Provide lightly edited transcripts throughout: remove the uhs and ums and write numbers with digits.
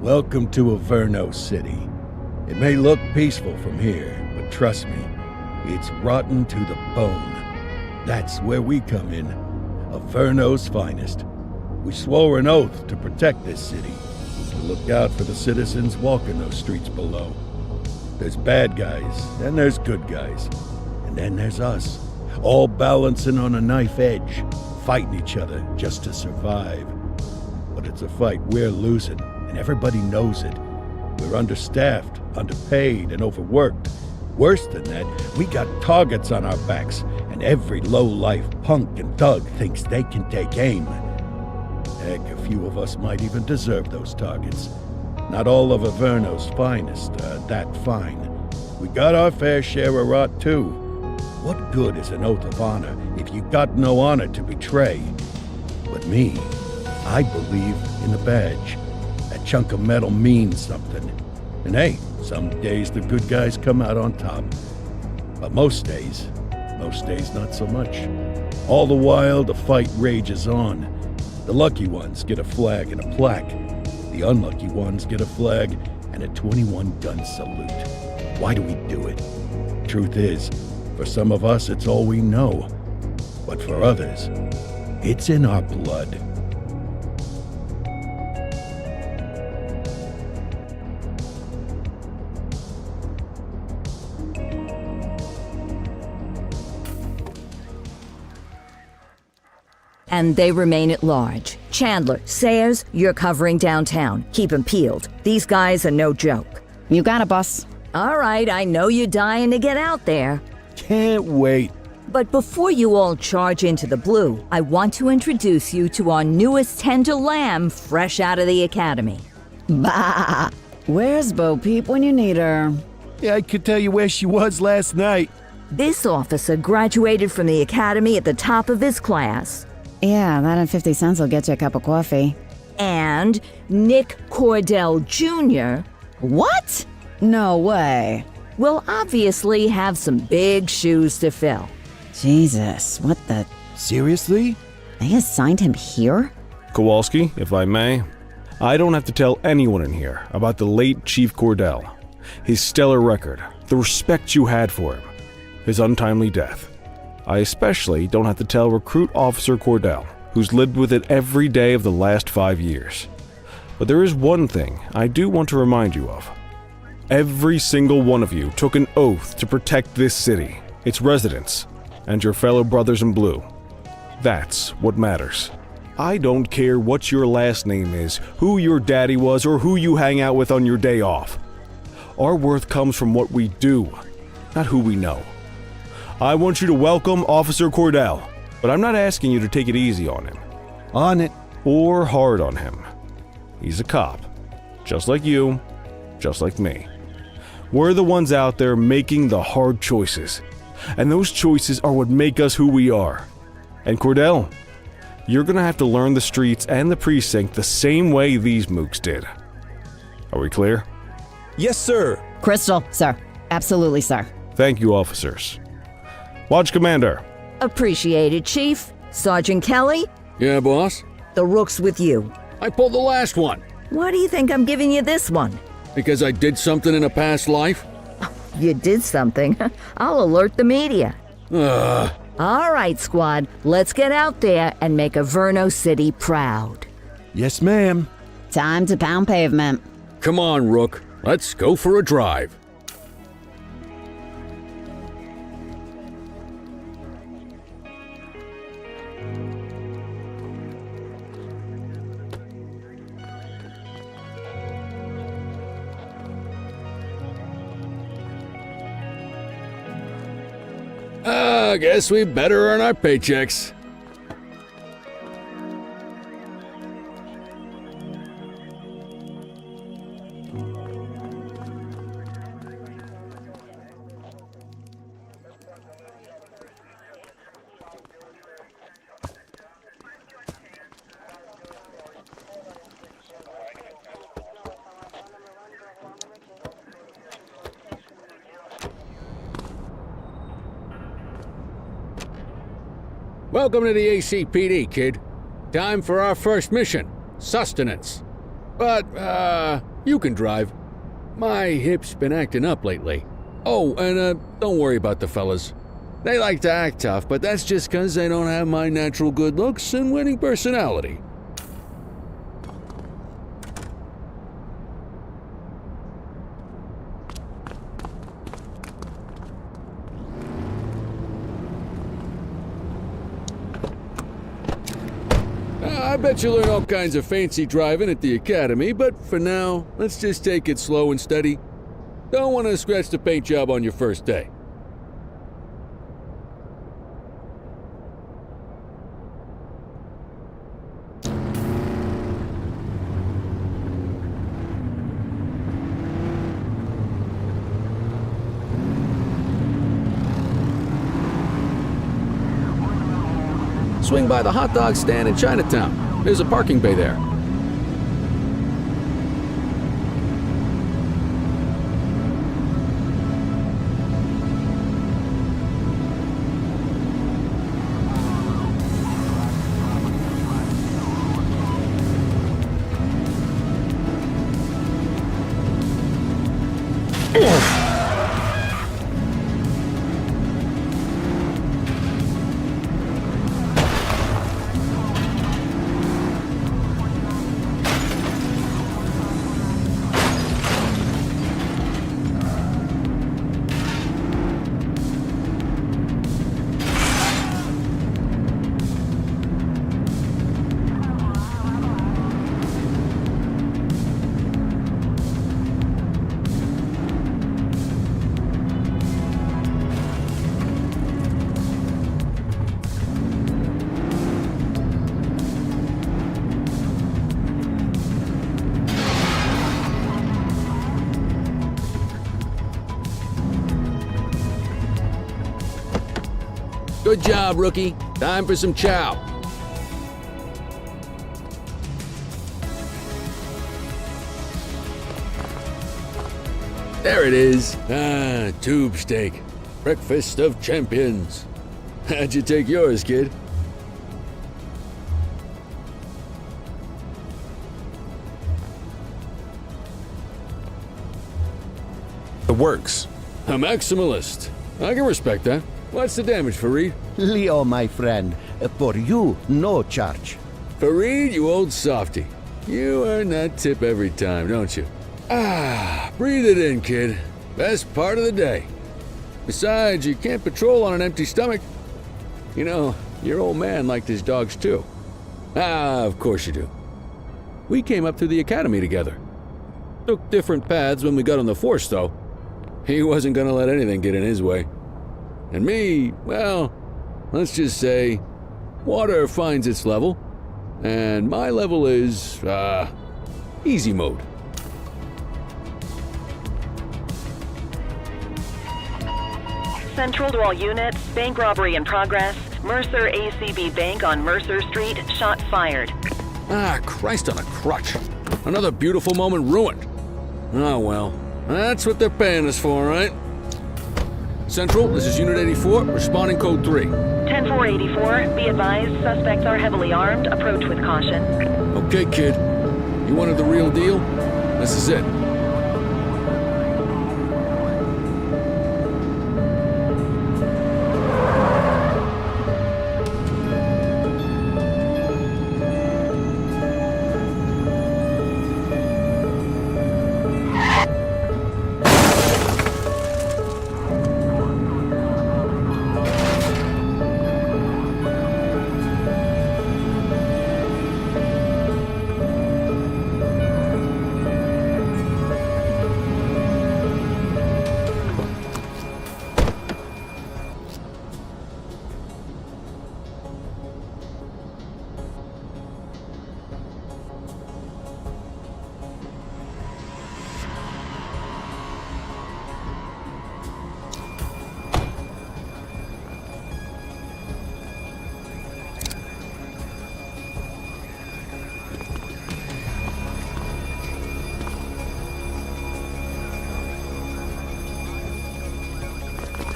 Welcome to Averno City. It may look peaceful from here, but trust me, it's rotten to the bone. That's where we come in, Averno's finest. We swore an oath to protect this city, to look out for the citizens walking those streets below. There's bad guys, and there's good guys, and then there's us, all balancing on a knife edge, fighting each other just to survive. But it's a fight we're losing, and everybody knows it. We're understaffed, underpaid, and overworked. Worse than that, we got targets on our backs, and every low-life punk and thug thinks they can take aim. Heck, a few of us might even deserve those targets. Not all of Averno's finest are that fine. We got our fair share of rot, too. What good is an oath of honor if you got no honor to betray? But me, I believe in the badge. That chunk of metal means something. And hey, some days the good guys come out on top. But most days not so much. All the while, the fight rages on. The lucky ones get a flag and a plaque. The unlucky ones get a flag and a 21-gun salute. Why do we do it? Truth is, for some of us, it's all we know. But for others, it's in our blood. And they remain at large. Chandler, Sayers, you're covering downtown. Keep 'em peeled. These guys are no joke. You got it, boss. All right, I know you're dying to get out there. Can't wait. But before you all charge into the blue, I want to introduce you to our newest tender lamb fresh out of the academy. Bah! Where's Bo Peep when you need her? Yeah, I could tell you where she was last night. This officer graduated from the academy at the top of his class. Yeah, that and 50 cents will get you a cup of coffee. And Nick Cordell Jr. What? No way. will obviously have some big shoes to fill. Jesus, what the... Seriously? They assigned him here? Kowalski, if I may, I don't have to tell anyone in here about the late Chief Cordell, his stellar record, the respect you had for him, his untimely death. I especially don't have to tell Recruit Officer Cordell, who's lived with it every day of the last 5 years. But there is one thing I do want to remind you of. Every single one of you took an oath to protect this city, its residents, and your fellow brothers in blue. That's what matters. I don't care what your last name is, who your daddy was, or who you hang out with on your day off. Our worth comes from what we do, not who we know. I want you to welcome Officer Cordell, but I'm not asking you to take it easy on him. On it. Or hard on him. He's a cop, just like you, just like me. We're the ones out there making the hard choices, and those choices are what make us who we are. And Cordell, you're gonna have to learn the streets and the precinct the same way these mooks did. Are we clear? Yes, sir. Crystal, sir. Absolutely, sir. Thank you, officers. Watch Commander. Appreciated, Chief. Sergeant Kelly, Yeah, boss? the rook's with you. I pulled the last one. Why do you think I'm giving you this one? Because I did something in a past life? You did something. I'll alert the media. Ugh. All right, squad, let's get out there and make Averno City proud. Yes, ma'am. Time to pound pavement. Come on, Rook. Let's go for a drive. I guess we better earn our paychecks. Welcome to the ACPD, kid. Time for our first mission, sustenance. But, You can drive. My hip's been acting up lately. Oh, and don't worry about the fellas. They like to act tough, but that's just 'cause they don't have my natural good looks and winning personality. I bet you learn all kinds of fancy driving at the academy, but for now, let's just take it slow and steady. Don't want to scratch the paint job on your first day. Swing by the hot dog stand in Chinatown. There's a parking bay there. Good job, rookie. Time for some chow. There it is. Ah, tube steak. Breakfast of champions. How'd you take yours, kid? The works. A maximalist. I can respect that. What's the damage, Fareed? Leo, my friend, for you, no charge. Fareed, you old softy. You earn that tip every time, don't you? Ah, breathe it in, kid. Best part of the day. Besides, you can't patrol on an empty stomach. You know, your old man liked his dogs too. Ah, of course you do. We came up through the academy together. Took different paths when we got on the force, though. He wasn't gonna let anything get in his way. And me, well, let's just say, water finds its level, and my level is, easy mode. Central to all units, bank robbery in progress. Mercer ACB Bank on Mercer Street, shots fired. Ah, Christ on a crutch. Another beautiful moment ruined. Oh well, that's what they're paying us for, right? Central, this is Unit 84, responding code 3. 10-484, be advised, suspects are heavily armed, approach with caution. Okay, kid. You wanted the real deal? This is it.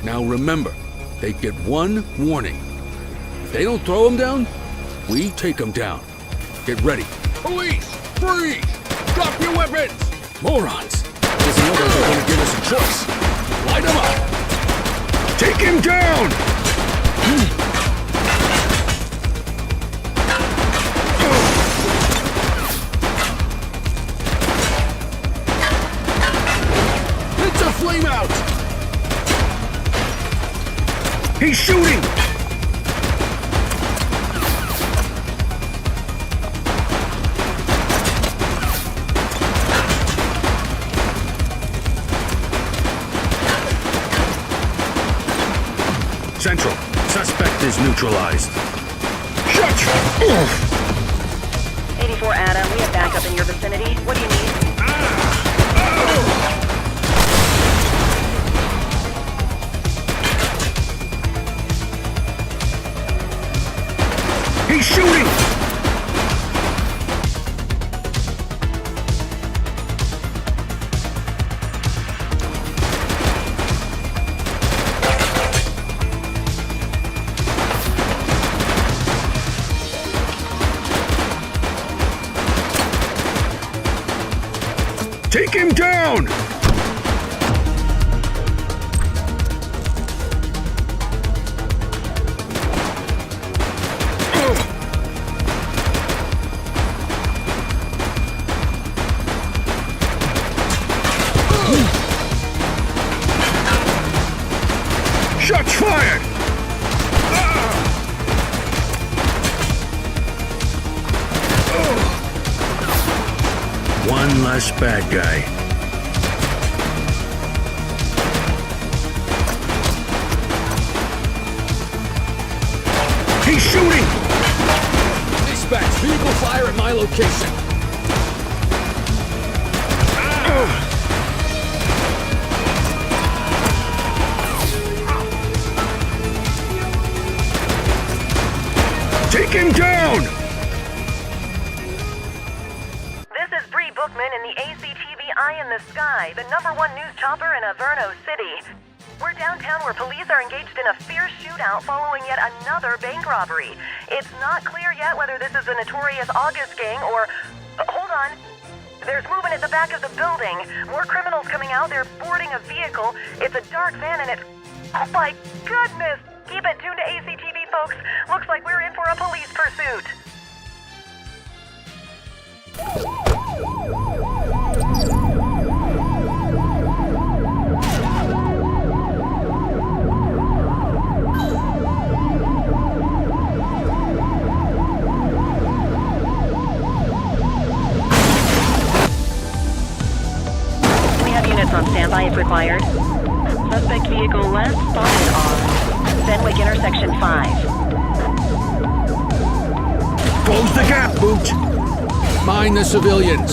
Now remember, they get one warning. If they don't throw them down, we take them down. Get ready. Police! Freeze! Drop your weapons! Morons! Doesn't look like they're gonna give us a choice. Light them up! Take him down! It's a flame out! He's shooting! Central, suspect is neutralized. Shut! 84 Adam, we have backup in your vicinity. What do you need? He's shooting! Take him down! Shots fired! One less bad guy. He's shooting! Dispatch, vehicle fire at my location. Take him down! This is Bree Bookman in the ACTV Eye in the Sky, the #1 news chopper in Averno City. We're downtown where police are engaged in a fierce shootout following yet another bank robbery. It's not clear yet whether this is the notorious August gang or... hold on. There's movement at the back of the building. More criminals coming out. They're boarding a vehicle. It's a dark van and it's... oh my goodness! Keep it tuned to ACTV, folks. Looks like we're in for a police pursuit. We have units on standby if required. Suspect vehicle last spotted on Fenwick intersection 5. Close the gap, Boot! Mind the civilians.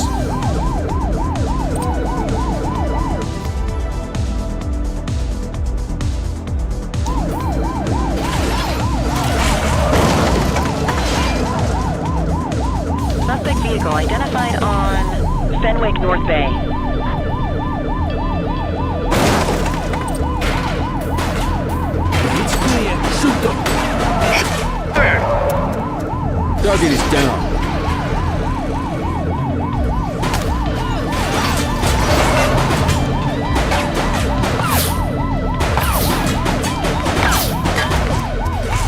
Suspect vehicle identified on Fenwick North Bay. It's clear. Shoot them. There! Target is down.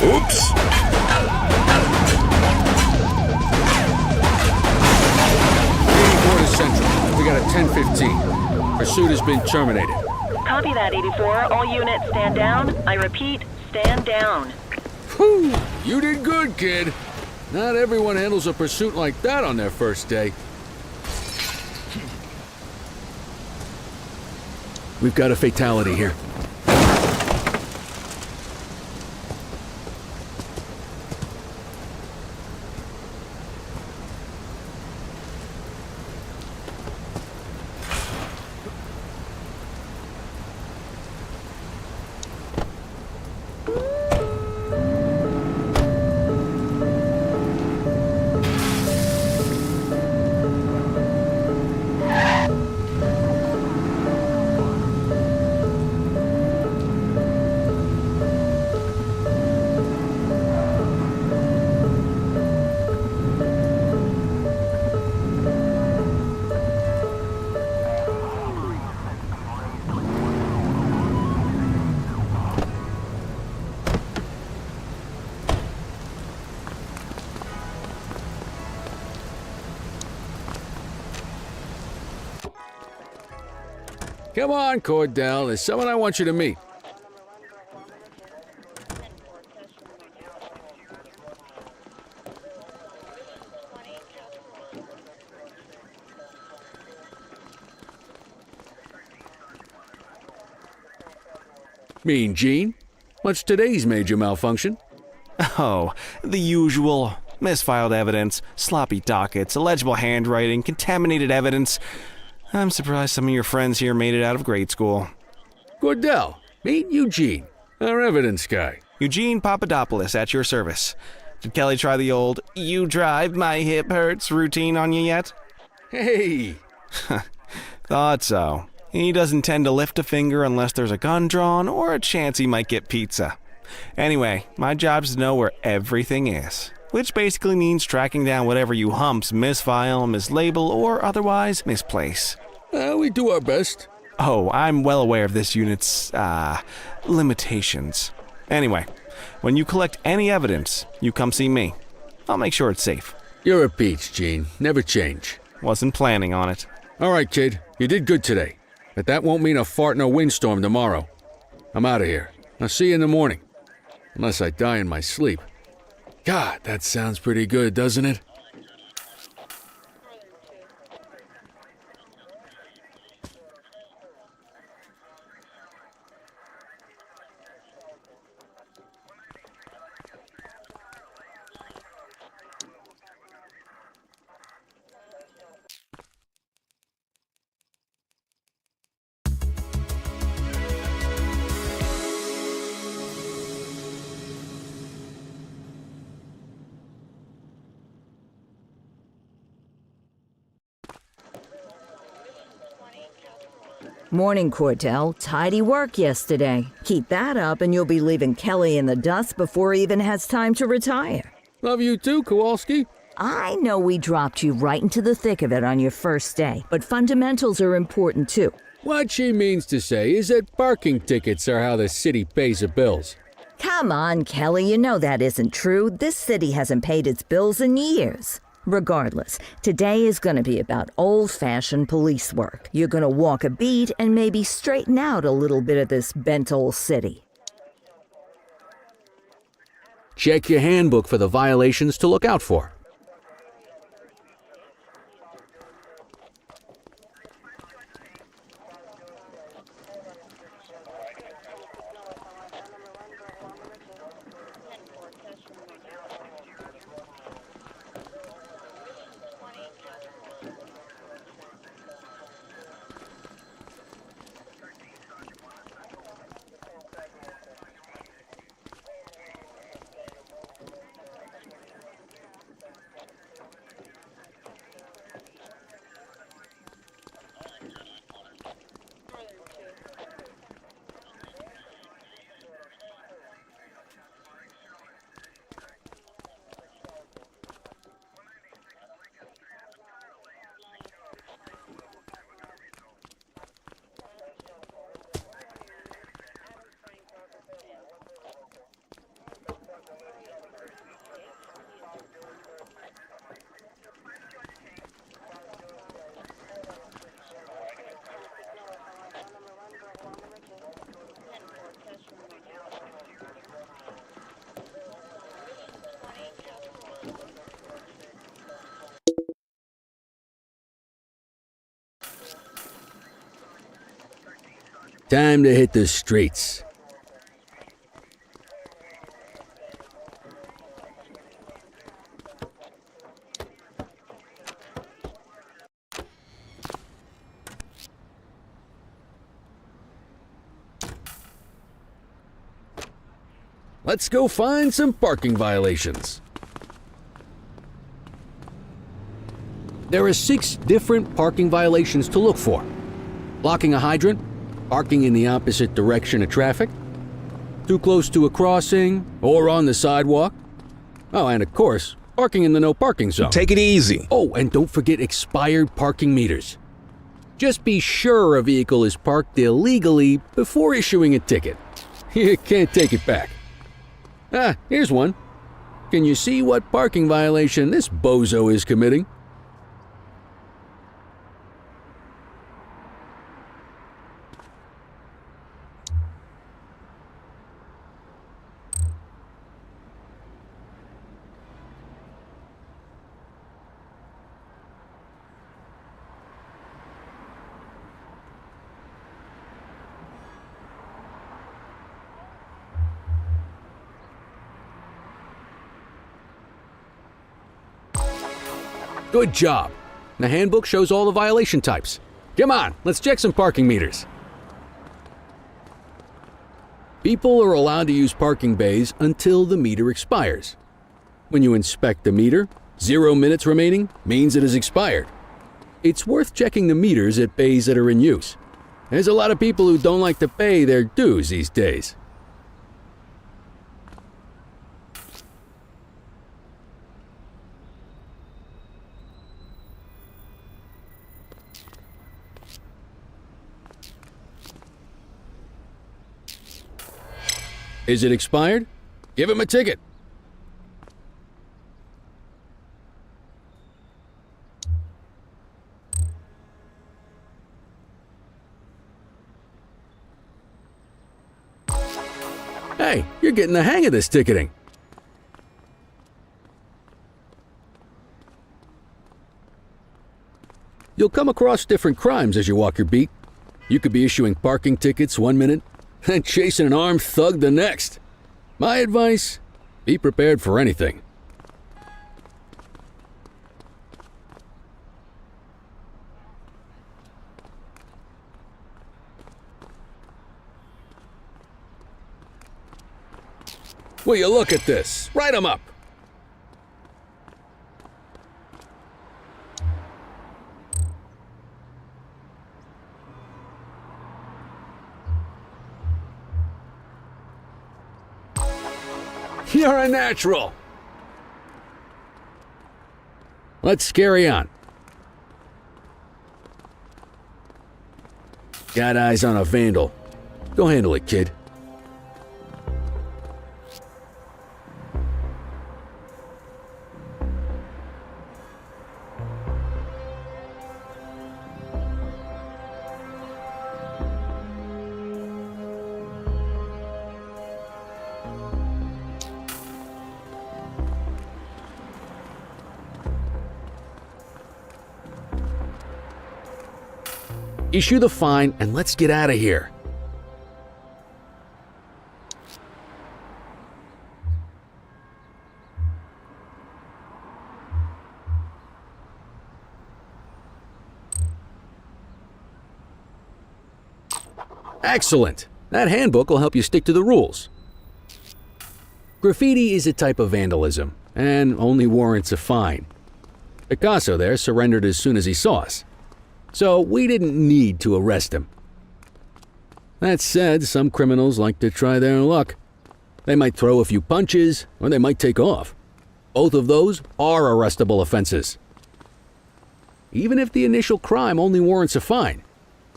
Oops! Central. We got a 10-15. Pursuit has been terminated. Copy that, 84. All units stand down. I repeat, stand down. Whew! You did good, kid. Not everyone handles a pursuit like that on their first day. We've got a fatality here. Come on, Cordell. There's someone I want you to meet. Mean Gene? What's today's major malfunction? Oh, the usual. Misfiled evidence, sloppy dockets, illegible handwriting, contaminated evidence. I'm surprised some of your friends here made it out of grade school. Cordell, meet Eugene, our evidence guy. Eugene Papadopoulos at your service. Did Kelly try the old, "you drive, my hip hurts" routine on you yet? Hey! Thought so. He doesn't tend to lift a finger unless there's a gun drawn or a chance he might get pizza. Anyway, my job's to know where everything is, which basically means tracking down whatever you humps misfile, mislabel, or otherwise misplace. We do our best. Oh, I'm well aware of this unit's, limitations. Anyway, when you collect any evidence, you come see me. I'll make sure it's safe. You're a peach, Gene. Never change. Wasn't planning on it. All right, kid. You did good today. But that won't mean a fart in a windstorm tomorrow. I'm out of here. I'll see you in the morning. Unless I die in my sleep. God, that sounds pretty good, doesn't it? Morning, Cordell. Tidy work yesterday. Keep that up and you'll be leaving Kelly in the dust before he even has time to retire. Love you too, Kowalski. I know we dropped you right into the thick of it on your first day, but fundamentals are important too. What she means to say is that parking tickets are how the city pays the bills. Come on, Kelly, you know that isn't true. This city hasn't paid its bills in years. Regardless, today is going to be about old-fashioned police work. You're going to walk a beat and maybe straighten out a little bit of this bent old city. Check your handbook for the violations to look out for. Time to hit the streets. Let's go find some parking violations. There are 6 different parking violations to look for. Blocking a hydrant, parking in the opposite direction of traffic, too close to a crossing or on the sidewalk. Oh, and of course, parking in the no parking zone. Take it easy. Oh, and don't forget expired parking meters. Just be sure a vehicle is parked illegally before issuing a ticket. You can't take it back. Ah, here's one. Can you see what parking violation this bozo is committing? Good job. The handbook shows all the violation types. Come on, let's check some parking meters. People are allowed to use parking bays until the meter expires. When you inspect the meter, 0 minutes remaining means it has expired. It's worth checking the meters at bays that are in use. There's a lot of people who don't like to pay their dues these days. Is it expired? Give him a ticket. Hey, you're getting the hang of this ticketing. You'll come across different crimes as you walk your beat. You could be issuing parking tickets 1 minute, and chasing an armed thug the next. My advice, be prepared for anything. Will you look at this? Write 'em up. You're a natural. Let's carry on. Got eyes on a vandal. Go handle it, kid. Issue the fine and let's get out of here. Excellent! That handbook will help you stick to the rules. Graffiti is a type of vandalism and only warrants a fine. Picasso there surrendered as soon as he saw us. So we didn't need to arrest him. That said, some criminals like to try their luck. They might throw a few punches, or they might take off. Both of those are arrestable offenses. Even if the initial crime only warrants a fine,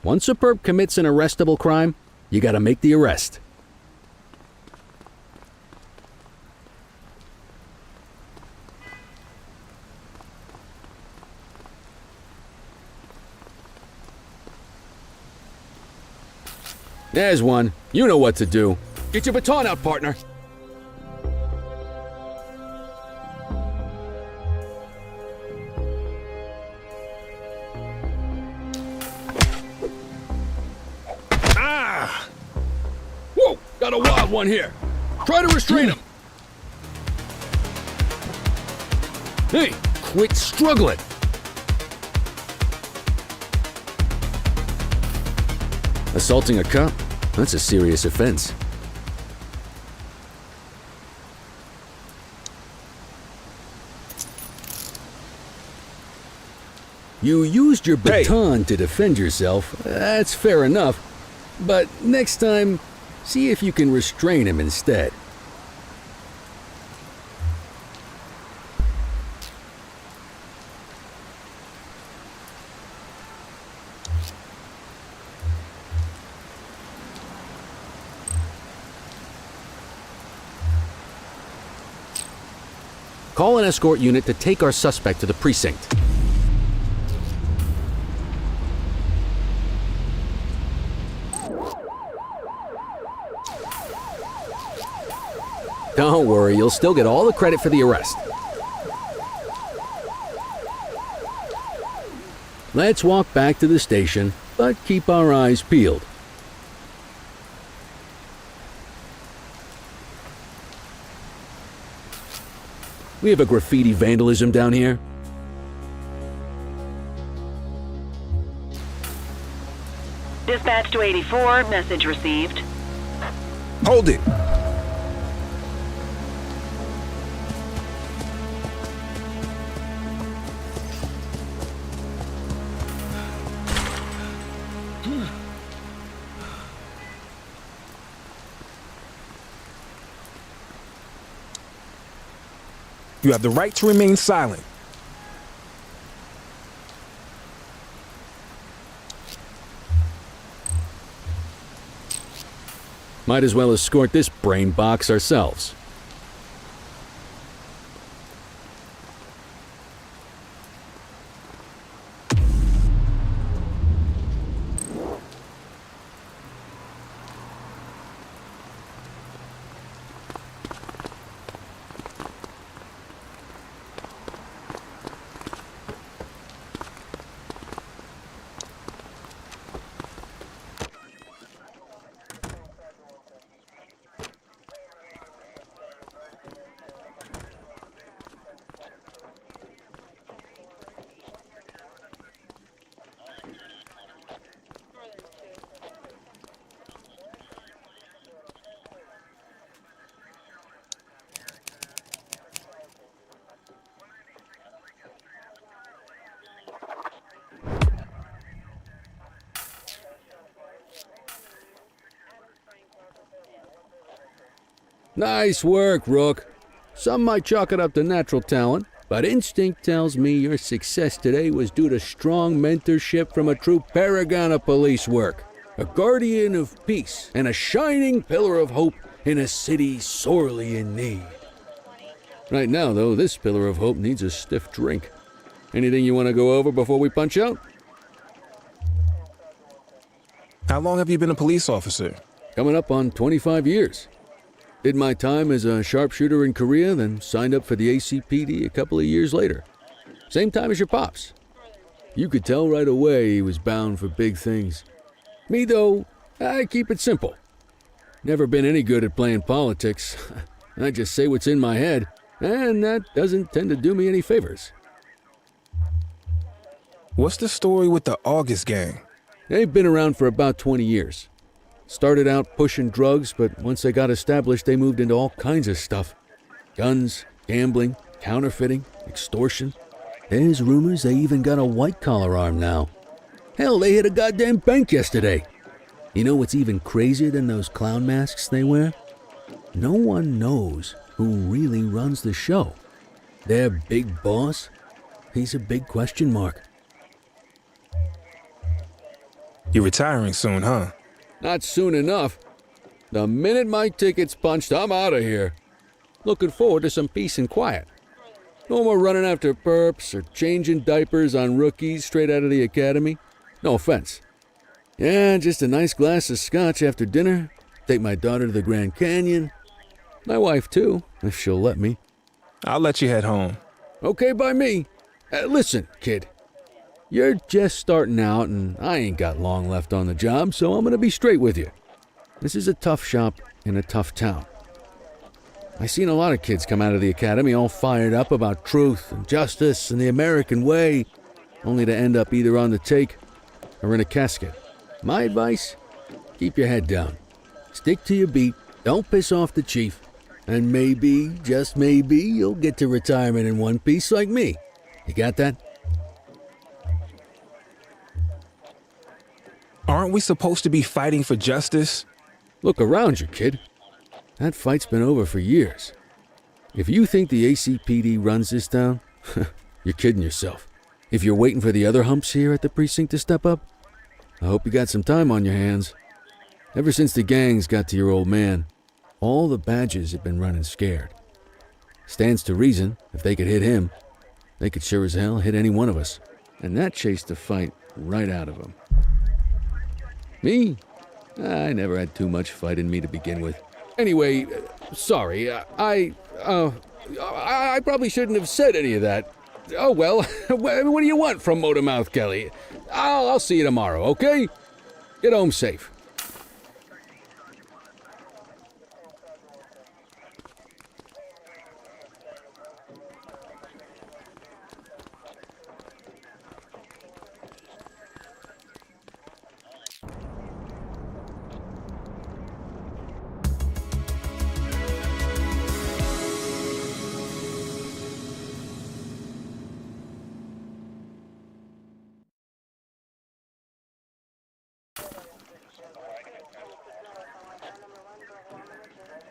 once a perp commits an arrestable crime, you gotta make the arrest. There's one. You know what to do. Get your baton out, partner. Ah! Whoa! Got a wild one here. Try to restrain him. Hey, quit struggling. Assaulting a cop? That's a serious offense. You used your baton to defend yourself. That's fair enough. But next time, see if you can restrain him instead. Call an escort unit to take our suspect to the precinct. Don't worry, you'll still get all the credit for the arrest. Let's walk back to the station, but keep our eyes peeled. We have a graffiti vandalism down here. 284, message received. Hold it! You have the right to remain silent. Might as well escort this brain box ourselves. Nice work, Rook. Some might chalk it up to natural talent, but instinct tells me your success today was due to strong mentorship from a true paragon of police work, a guardian of peace, and a shining pillar of hope in a city sorely in need. Right now, though, this pillar of hope needs a stiff drink. Anything you want to go over before we punch out? How long have you been a police officer? Coming up on 25 years. Did my time as a sharpshooter in Korea, then signed up for the ACPD a couple of years later. Same time as your pops. You could tell right away he was bound for big things. Me, though, I keep it simple. Never been any good at playing politics. I just say what's in my head, and that doesn't tend to do me any favors. What's the story with the August gang? They've been around for about 20 years. Started out pushing drugs, but once they got established, they moved into all kinds of stuff. Guns, gambling, counterfeiting, extortion. There's rumors they even got a white-collar arm now. Hell, they hit a goddamn bank yesterday. You know what's even crazier than those clown masks they wear? No one knows who really runs the show. Their big boss? He's a big question mark. You're retiring soon, huh? Not soon enough. The minute my ticket's punched, I'm out of here. Looking forward to some peace and quiet. No more running after perps or changing diapers on rookies straight out of the academy. No offense. Yeah, just a nice glass of scotch after dinner. Take my daughter to the Grand Canyon. My wife, too, if she'll let me. I'll let you head home. Okay by me. Listen, kid. You're just starting out, and I ain't got long left on the job, so I'm gonna be straight with you. This is a tough shop in a tough town. I seen a lot of kids come out of the academy all fired up about truth and justice and the American way, only to end up either on the take or in a casket. My advice? Keep your head down. Stick to your beat, don't piss off the chief, and maybe, just maybe, you'll get to retirement in one piece like me. You got that? Aren't we supposed to be fighting for justice? Look around you, kid. That fight's been over for years. If you think the ACPD runs this town, you're kidding yourself. If you're waiting for the other humps here at the precinct to step up, I hope you got some time on your hands. Ever since the gangs got to your old man, all the badges have been running scared. Stands to reason, if they could hit him, they could sure as hell hit any one of us. And that chased the fight right out of him. Me? I never had too much fight in me to begin with. Anyway, sorry, I probably shouldn't have said any of that. Oh well, what do you want from Motormouth Kelly? I'll see you tomorrow, okay? Get home safe.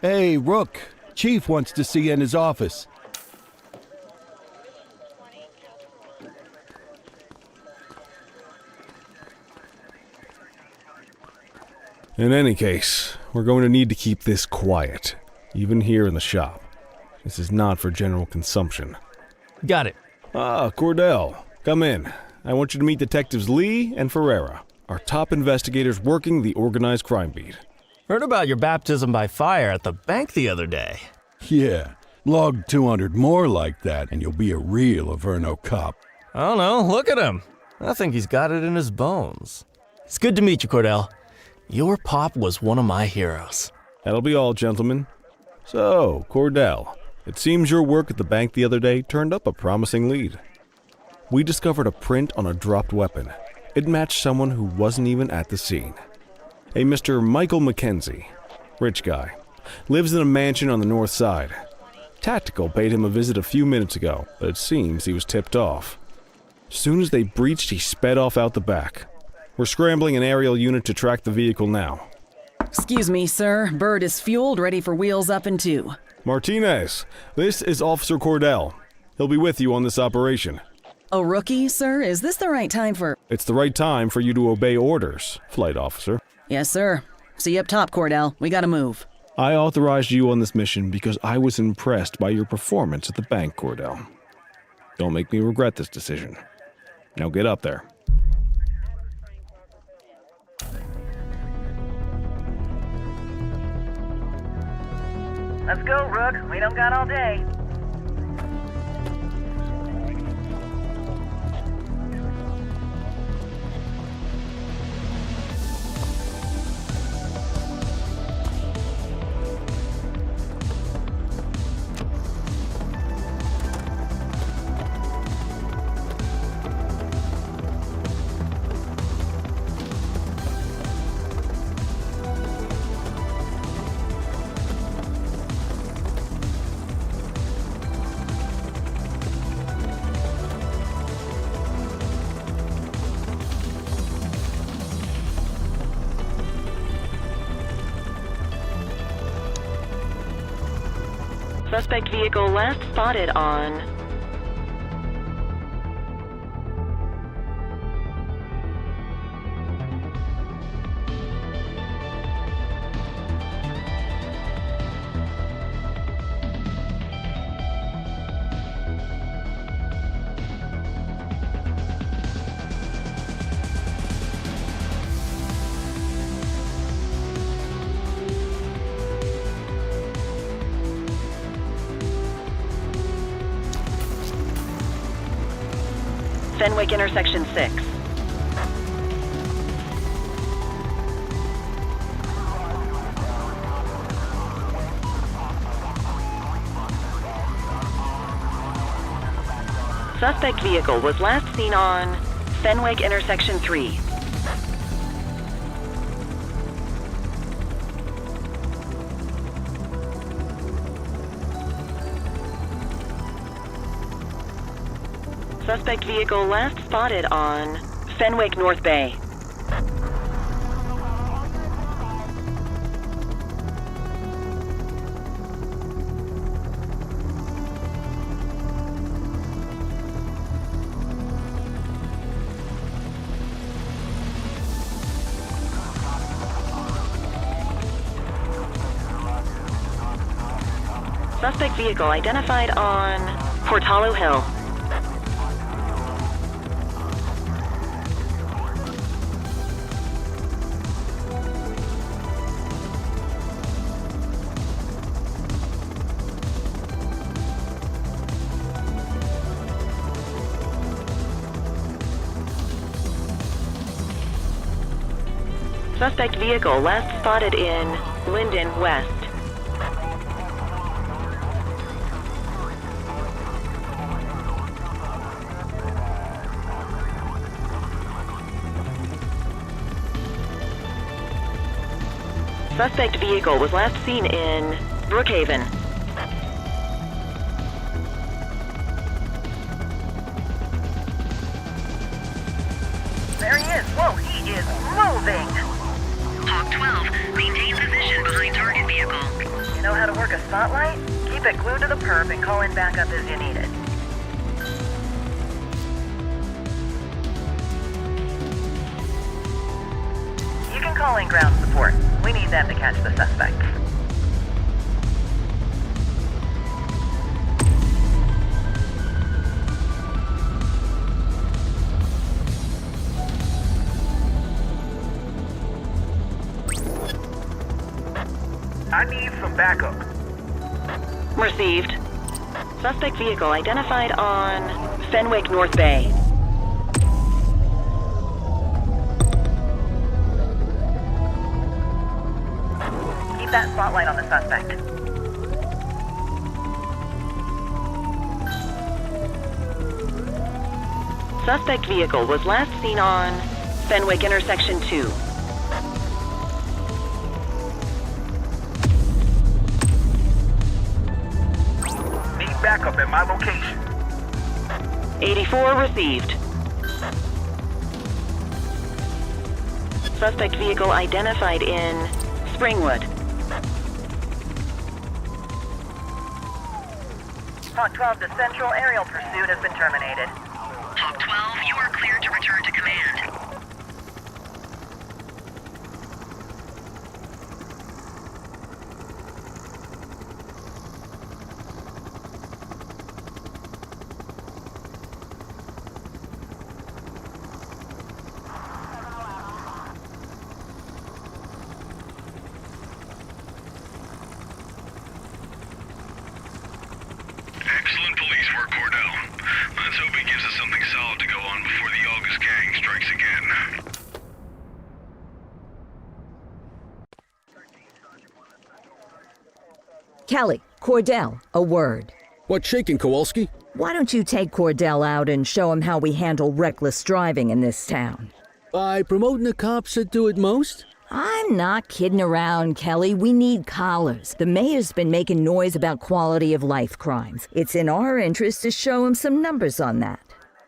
Hey, Rook. Chief wants to see you in his office. In any case, we're going to need to keep this quiet, even here in the shop. This is not for general consumption. Got it. Ah, Cordell, come in. I want you to meet Detectives Lee and Ferreira, our top investigators working the organized crime beat. Heard about your baptism by fire at the bank the other day. Yeah, log 200 more like that and you'll be a real Averno cop. I don't know, look at him. I think he's got it in his bones. It's good to meet you, Cordell. Your pop was one of my heroes. That'll be all, gentlemen. So, Cordell, it seems your work at the bank the other day turned up a promising lead. We discovered a print on a dropped weapon. It matched someone who wasn't even at the scene. A Mr. Michael McKenzie, rich guy, lives in a mansion on the north side. Tactical paid him a visit a few minutes ago, but it seems he was tipped off. Soon as they breached, he sped off out the back. We're scrambling an aerial unit to track the vehicle now. Excuse me, sir. Bird is fueled, ready for wheels up in 2. Martinez, this is Officer Cordell. He'll be with you on this operation. A rookie, sir? Is this the right time for... It's the right time for you to obey orders, Flight Officer. Yes, sir. See you up top, Cordell. We gotta move. I authorized you on this mission because I was impressed by your performance at the bank, Cordell. Don't make me regret this decision. Now get up there. Let's go, Rook. We don't got all day. Suspect vehicle last spotted on... Fenwick intersection 6. Suspect vehicle was last seen on Fenwick intersection 3. Suspect vehicle last spotted on Fenwick North Bay. Suspect vehicle identified on Portalo Hill. Suspect vehicle last spotted in Linden West. Suspect vehicle was last seen in Brookhaven. There he is. Whoa, he is moving. Hawk 12, maintain position behind target vehicle. Know how to work a spotlight? Keep it glued to the perp and call in backup as you need it. You can call in ground support. We need them to catch the suspects. I need some backup. Received. Suspect vehicle identified on Fenwick North Bay. Keep that spotlight on the suspect. Suspect vehicle was last seen on Fenwick intersection 2. Backup at my location. 84 received. Suspect vehicle identified in Springwood. Hawk 12 to Central, aerial pursuit has been terminated. Hawk 12, you are cleared to return to command. Excellent police work, Cordell. Let's hope it gives us something solid to go on before the August gang strikes again. Kelly, Cordell, a word. What's shaking, Kowalski? Why don't you take Cordell out and show him how we handle reckless driving in this town? By promoting the cops that do it most? I'm not kidding around, Kelly. We need collars. The mayor's been making noise about quality of life crimes. It's in our interest to show him some numbers on that.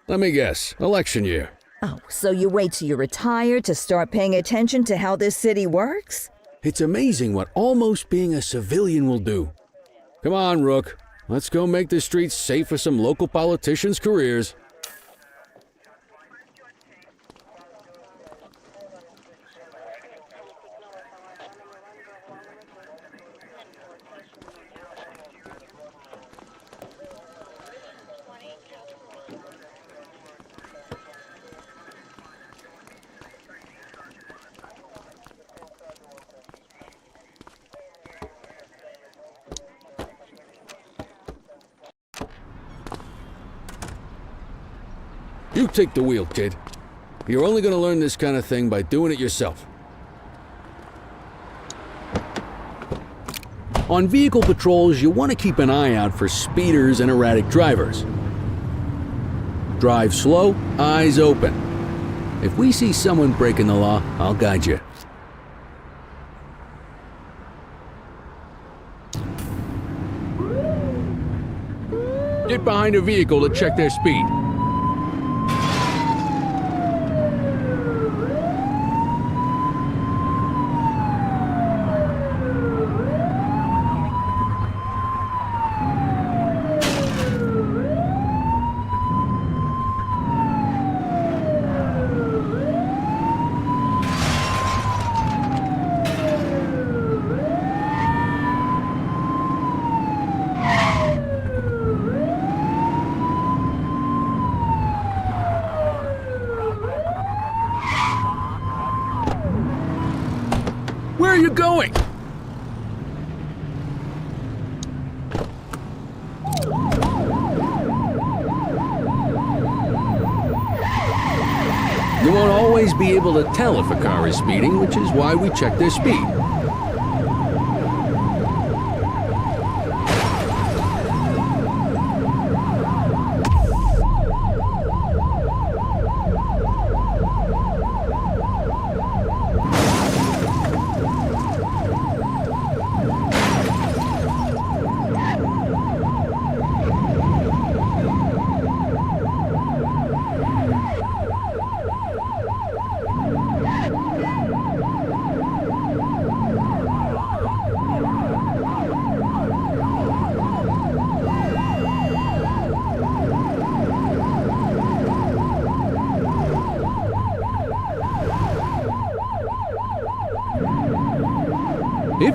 Let me guess. Election year. Oh, so you wait till you retire to start paying attention to how this city works? It's amazing what almost being a civilian will do. Come on, Rook. Let's go make the streets safe for some local politicians' careers. You take the wheel, kid. You're only gonna learn this kind of thing by doing it yourself. On vehicle patrols, you want to keep an eye out for speeders and erratic drivers. Drive slow, eyes open. If we see someone breaking the law, I'll guide you. Get behind a vehicle to check their speed. Where are you going? You won't always be able to tell if a car is speeding, which is why we check their speed.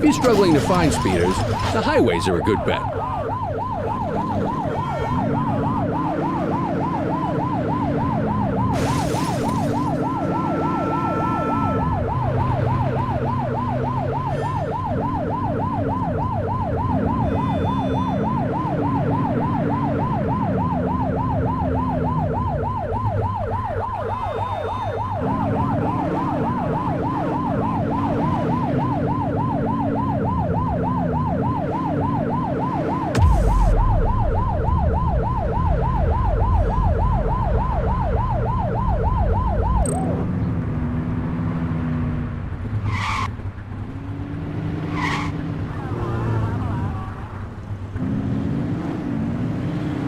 If you're struggling to find speeders, the highways are a good bet.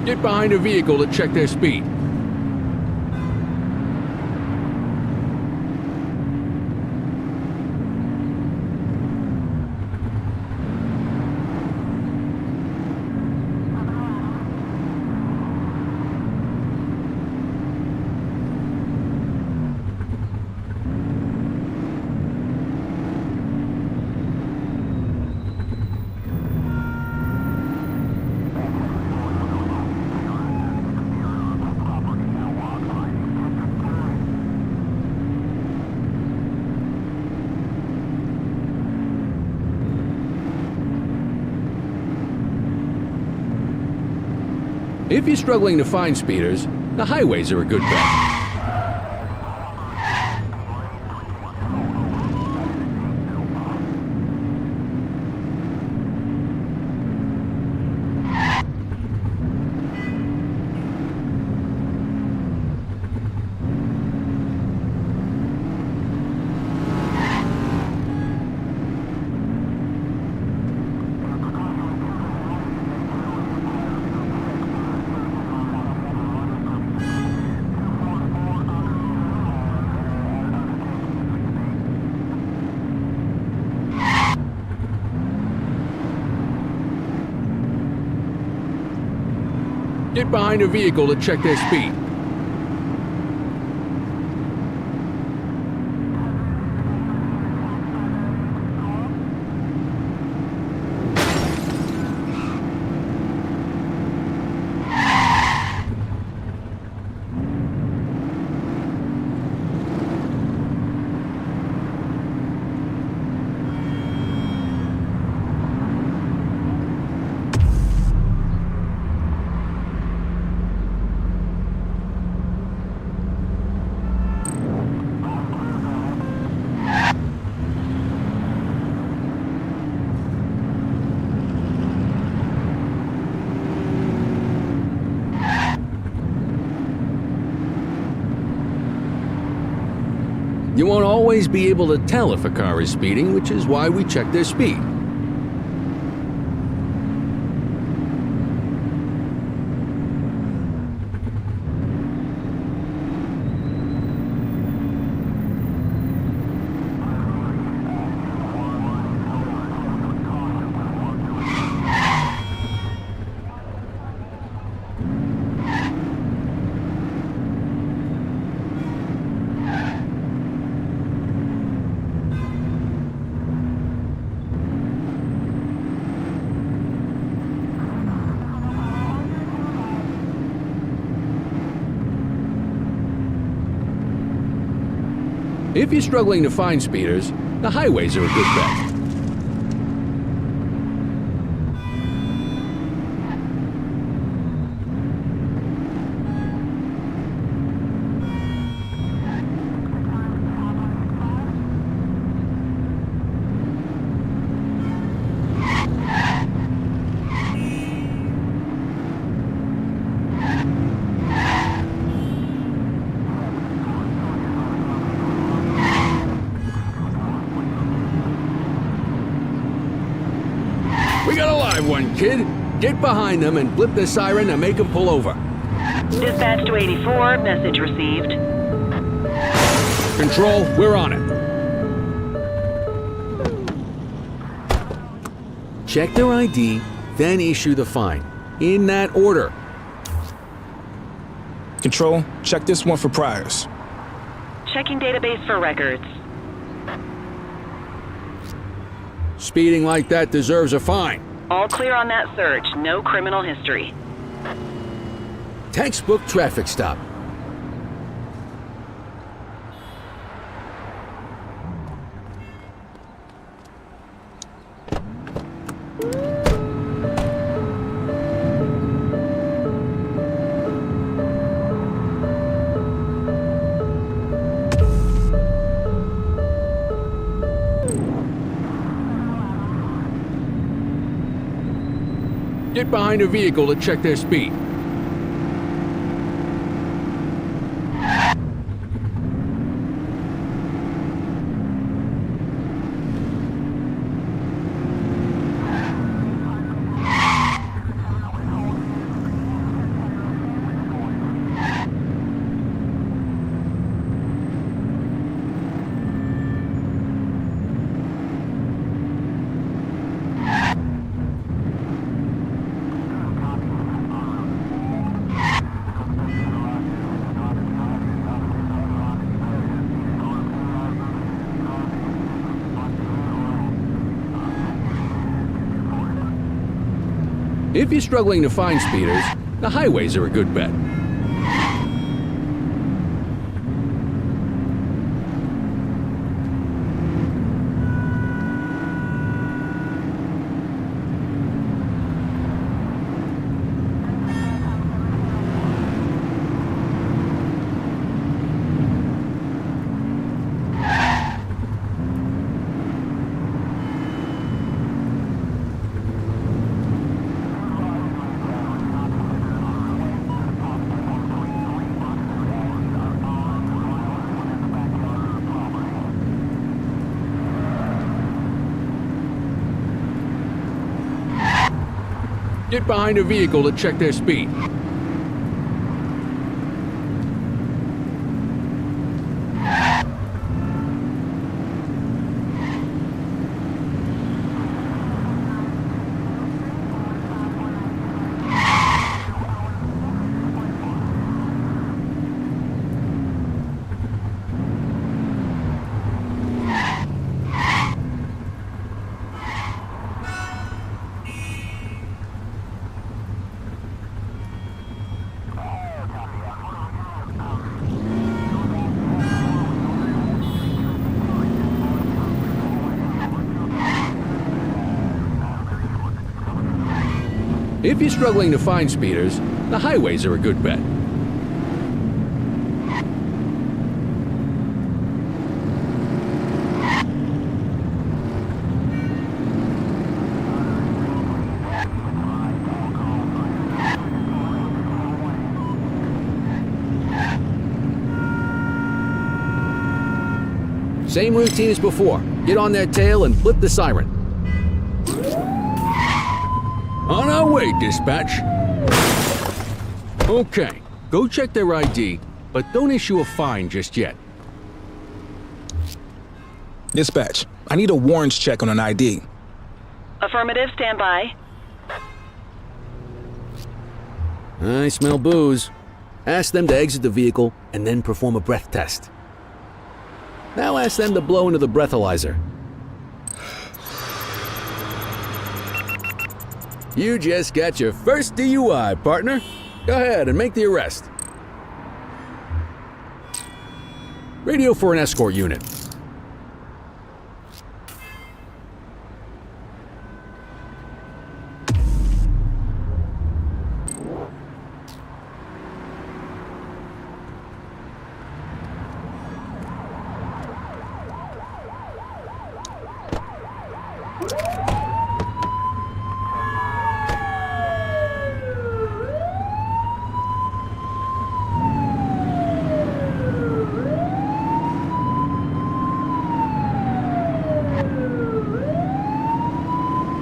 Get behind a vehicle to check their speed. If you're struggling to find speeders, the highways are a good bet. Get behind a vehicle to check their speed. You won't always be able to tell if a car is speeding, which is why we check their speed. If you're struggling to find speeders, the highways are a good bet. We got a live one, kid. Get behind them and blip the siren to make them pull over. Dispatch to 84, message received. Control, we're on it. Check their ID, then issue the fine. In that order. Control, check this one for priors. Checking database for records. Speeding like that deserves a fine. All clear on that search. No criminal history. Textbook traffic stop. Get behind a vehicle to check their speed. If you're struggling to find speeders, the highways are a good bet. Get behind a vehicle to check their speed. If you're struggling to find speeders, the highways are a good bet. Same routine as before. Get on their tail and flip the siren. On our way, dispatch. Okay, go check their ID, but don't issue a fine just yet. Dispatch, I need a warrants check on an ID. Affirmative, stand by. I smell booze. Ask them to exit the vehicle and then perform a breath test. Now ask them to blow into the breathalyzer. You just got your first DUI, partner. Go ahead and make the arrest. Radio for an escort unit.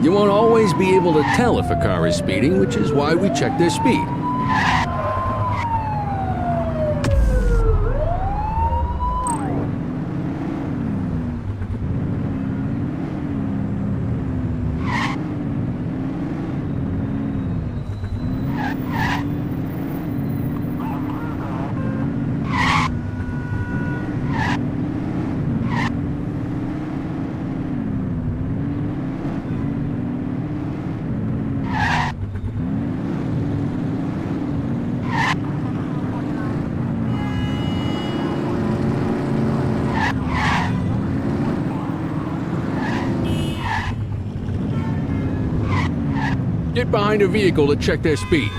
You won't always be able to tell if a car is speeding, which is why we check their speed. Get behind a vehicle to check their speed.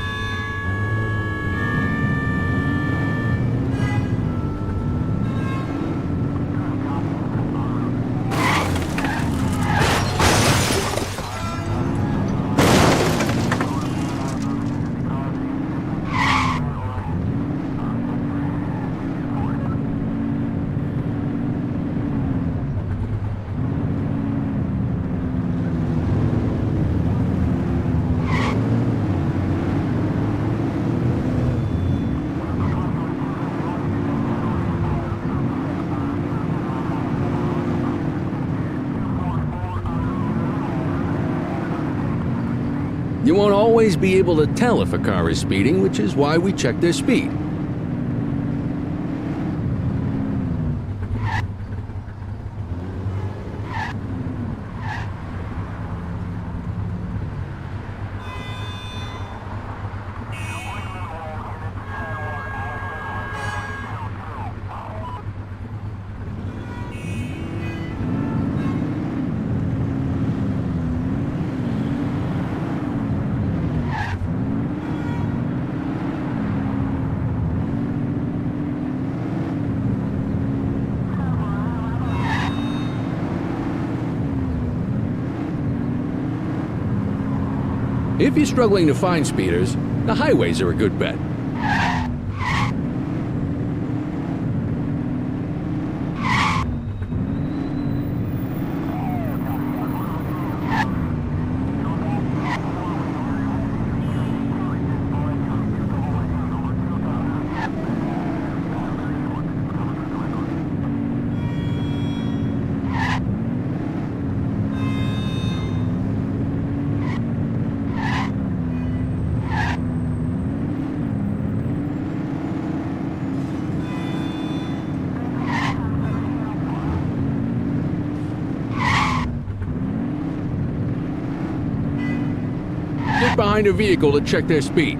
You won't always be able to tell if a car is speeding, which is why we check their speed. If you're struggling to find speeders, the highways are a good bet. Get behind a vehicle to check their speed.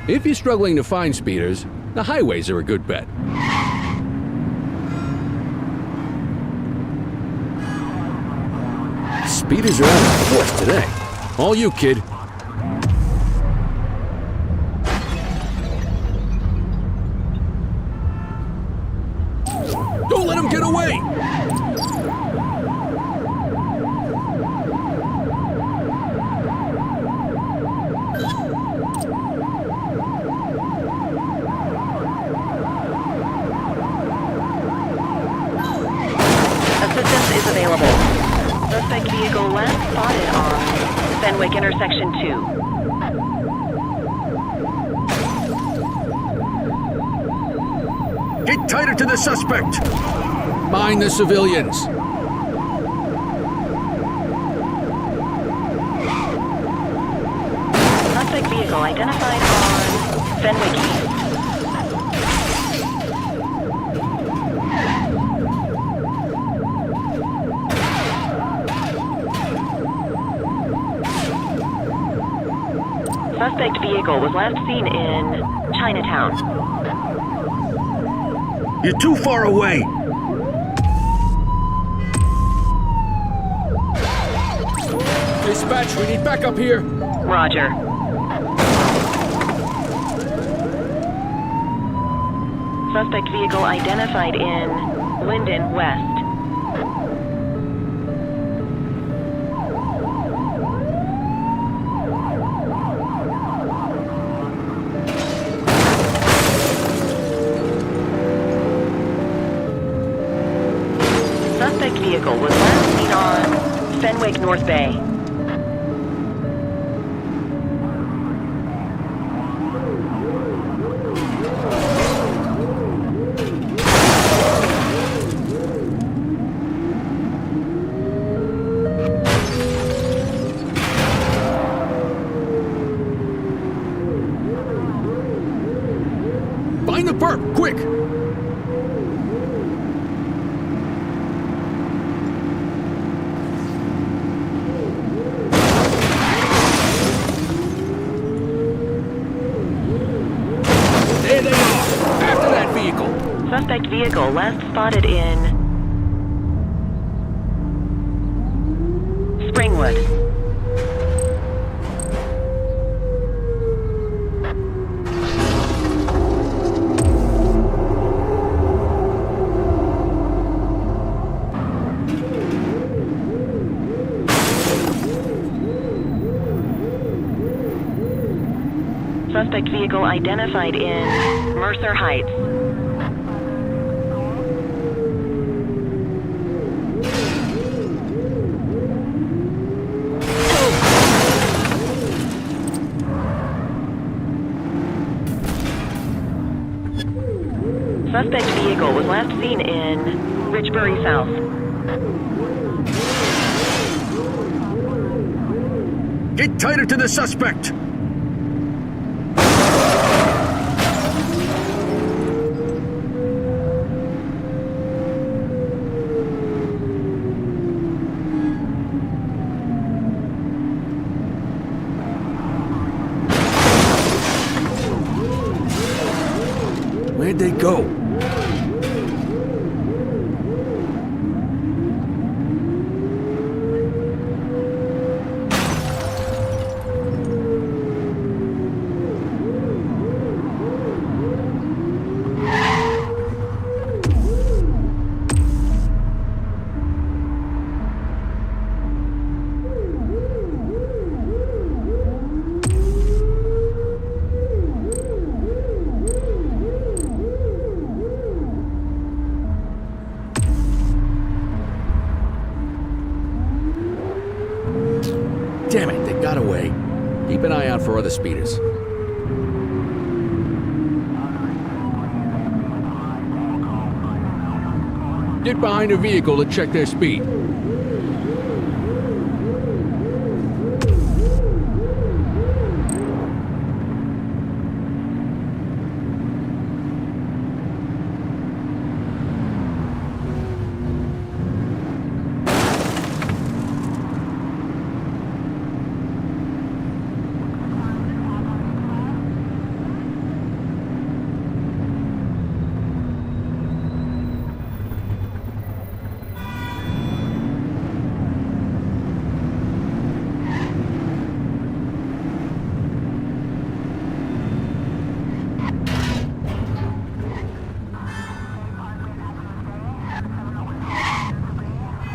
If you're struggling to find speeders, the highways are a good bet. Speeders are out of force today. All you, kid. Don't let him get away! Assistance is available. Suspect vehicle last spotted on Fenwick intersection 2. Get tighter to the suspect! Mind the civilians! Suspect vehicle identified on Fenwick East. Suspect vehicle was last seen in Chinatown. You're too far away. Dispatch, we need backup here. Roger. Suspect vehicle identified in Linden West. Suspect vehicle was last seen on Fenwick North Bay. Find the perp, quick! There they are! After that vehicle! Suspect vehicle last spotted in Springwood. Suspect vehicle identified in Mercer Heights. Suspect vehicle was last seen in Richbury South. Get tighter to the suspect! Where'd they go? Damn it, they got away. Keep an eye out for other speeders. Get behind a vehicle to check their speed.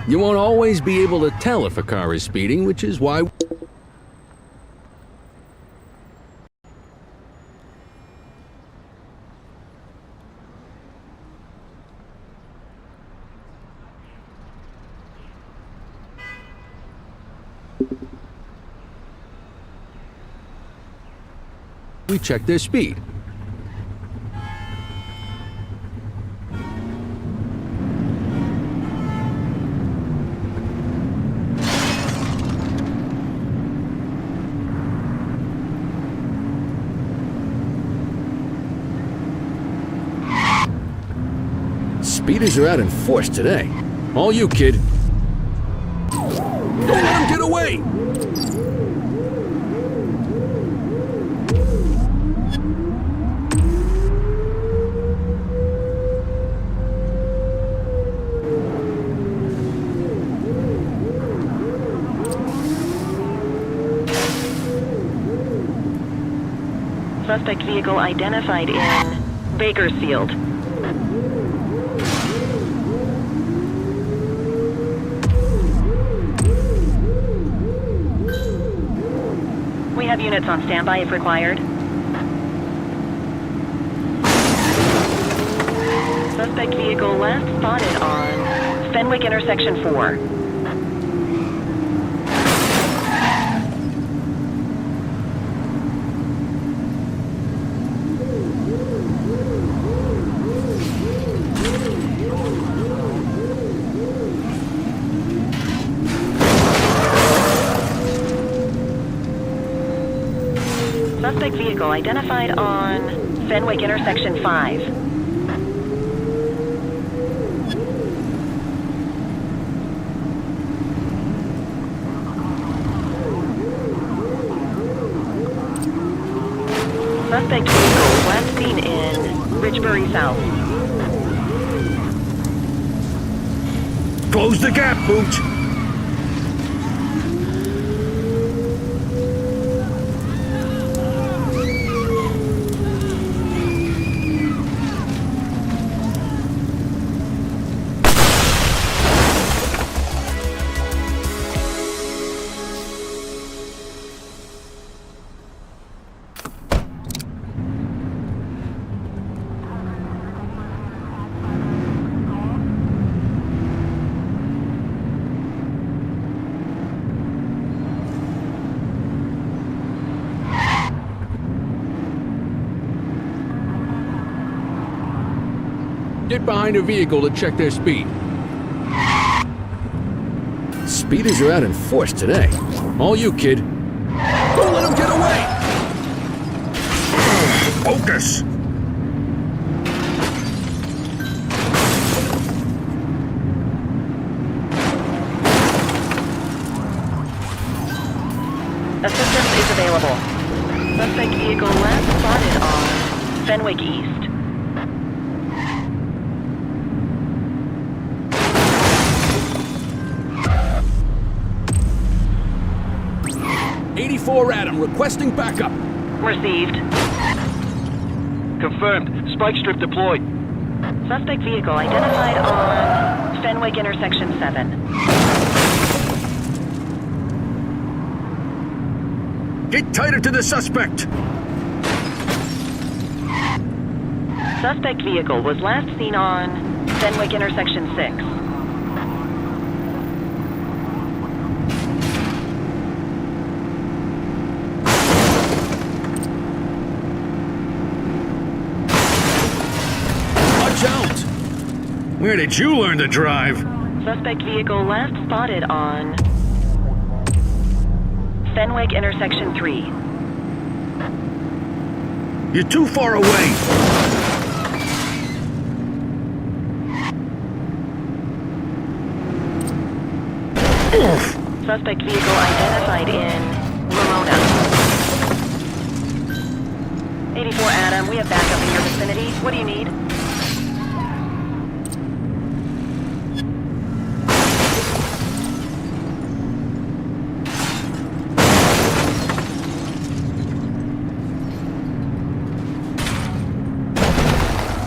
You won't always be able to tell if a car is speeding, which is why we check their speed. Speeders are out in force today. All you, kid. Don't let him get away! Suspect vehicle identified in Bakersfield. We have units on standby if required. Suspect vehicle last spotted on Fenwick Intersection 4. Suspect vehicle identified on Fenwick intersection 5. Suspect vehicle last seen in Richbury South. Close the gap, Booch! Get behind a vehicle to check their speed. Speeders are out in force today. All you, kid. Don't let them get away! Focus! Assistance is available. Suspect vehicle last spotted on Fenwick East. 84 Adam, requesting backup. Received. Confirmed. Spike strip deployed. Suspect vehicle identified on Fenwick intersection 7. Get tighter to the suspect! Suspect vehicle was last seen on Fenwick intersection 6. Where did you learn to drive? Suspect vehicle last spotted on Fenwick intersection 3. You're too far away! Suspect vehicle identified in Ramona. 84 Adam, we have backup in your vicinity. What do you need?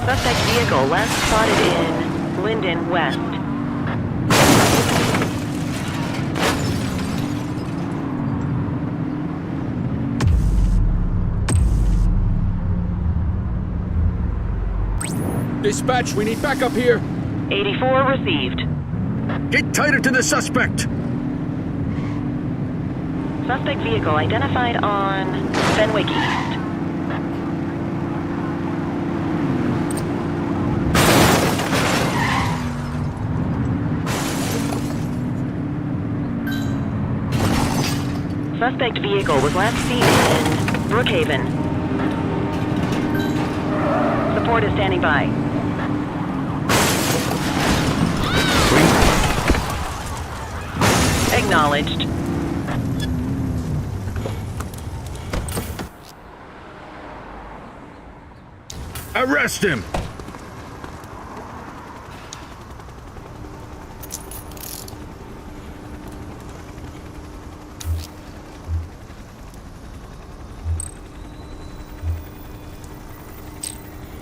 Suspect vehicle last spotted in Linden West. Dispatch, we need backup here. 84 received. Get tighter to the suspect! Suspect vehicle identified on Fenwick East. Suspect vehicle was last seen in Brookhaven. Support is standing by. Acknowledged. Arrest him!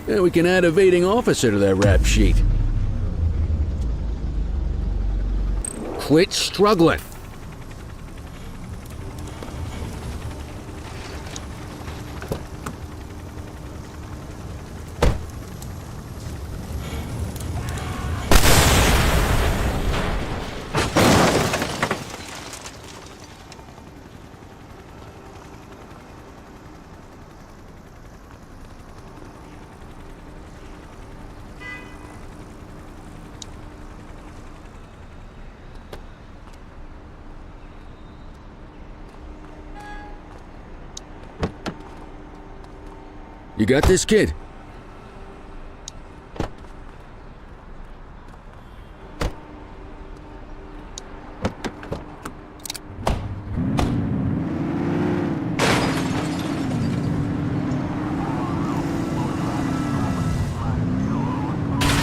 Yeah, we can add evading officer to that rap sheet. Quit struggling. You got this, kid?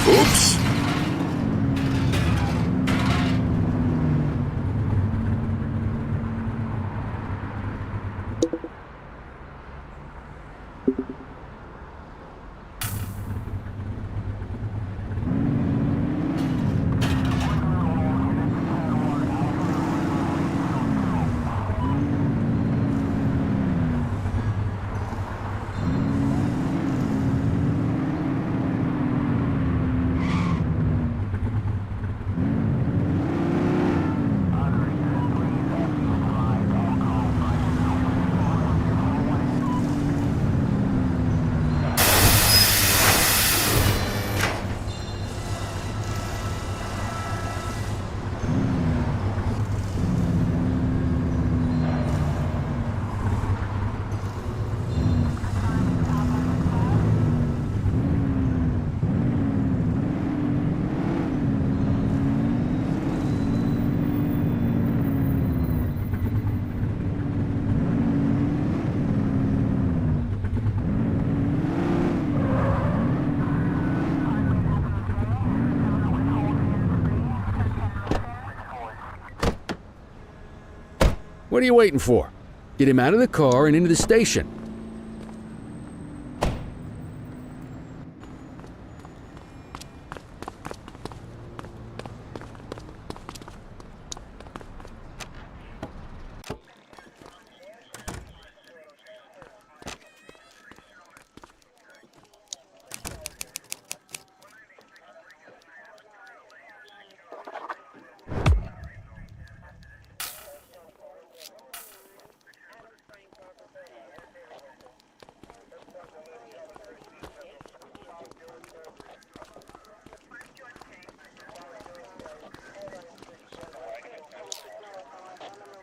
Oops! What are you waiting for? Get him out of the car and into the station.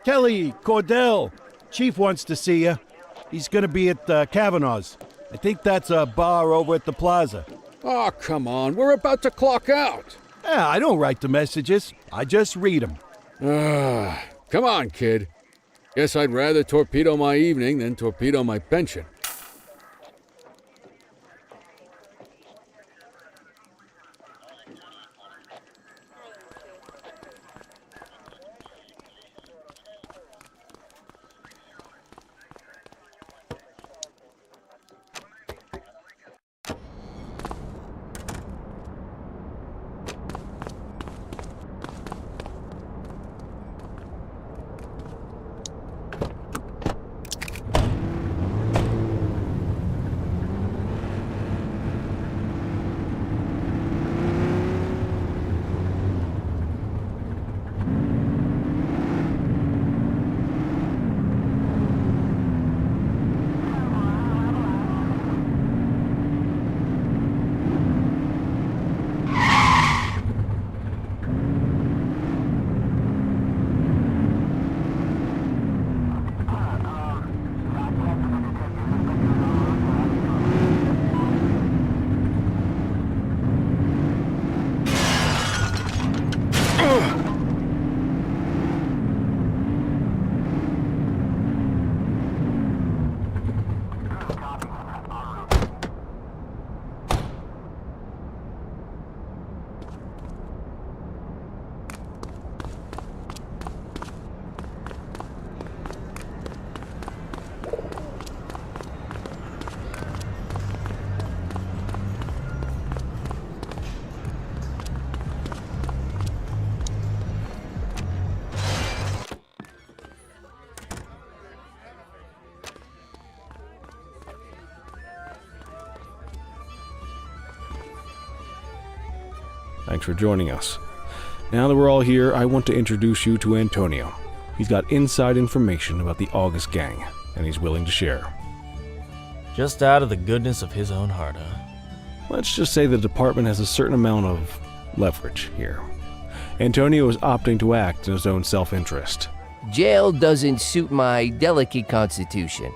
Kelly, Cordell, Chief wants to see you. He's gonna be at Kavanaugh's. I think that's a bar over at the plaza. Oh, come on. We're about to clock out. Yeah, I don't write the messages. I just read them. Come on, kid. Guess I'd rather torpedo my evening than torpedo my pension. Thanks for joining us. Now that we're all here, I want to introduce you to Antonio. He's got inside information about the August gang, and he's willing to share. Just out of the goodness of his own heart, huh? Let's just say the department has a certain amount of leverage here. Antonio is opting to act in his own self-interest. Jail doesn't suit my delicate constitution.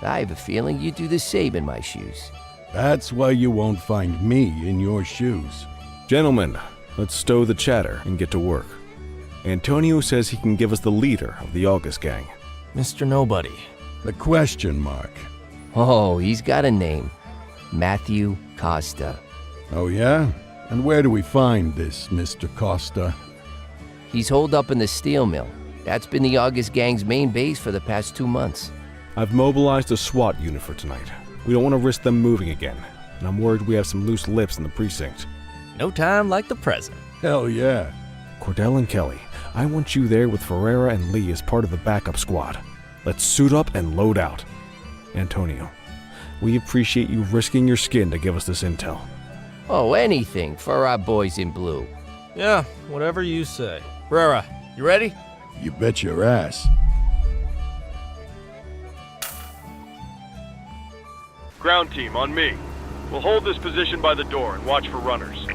I have a feeling you'd do the same in my shoes. That's why you won't find me in your shoes. Gentlemen, let's stow the chatter and get to work. Antonio says he can give us the leader of the August gang. Mr. Nobody. The question mark. Oh, he's got a name. Matthew Costa. Oh yeah? And where do we find this Mr. Costa? He's holed up in the steel mill. That's been the August gang's main base for the past 2 months. I've mobilized a SWAT unit for tonight. We don't want to risk them moving again, and I'm worried we have some loose lips in the precinct. No time like the present. Hell yeah. Cordell and Kelly, I want you there with Ferreira and Lee as part of the backup squad. Let's suit up and load out. Antonio, we appreciate you risking your skin to give us this intel. Oh, anything for our boys in blue. Yeah, whatever you say. Brera, you ready? You bet your ass. Ground team, on me. We'll hold this position by the door and watch for runners.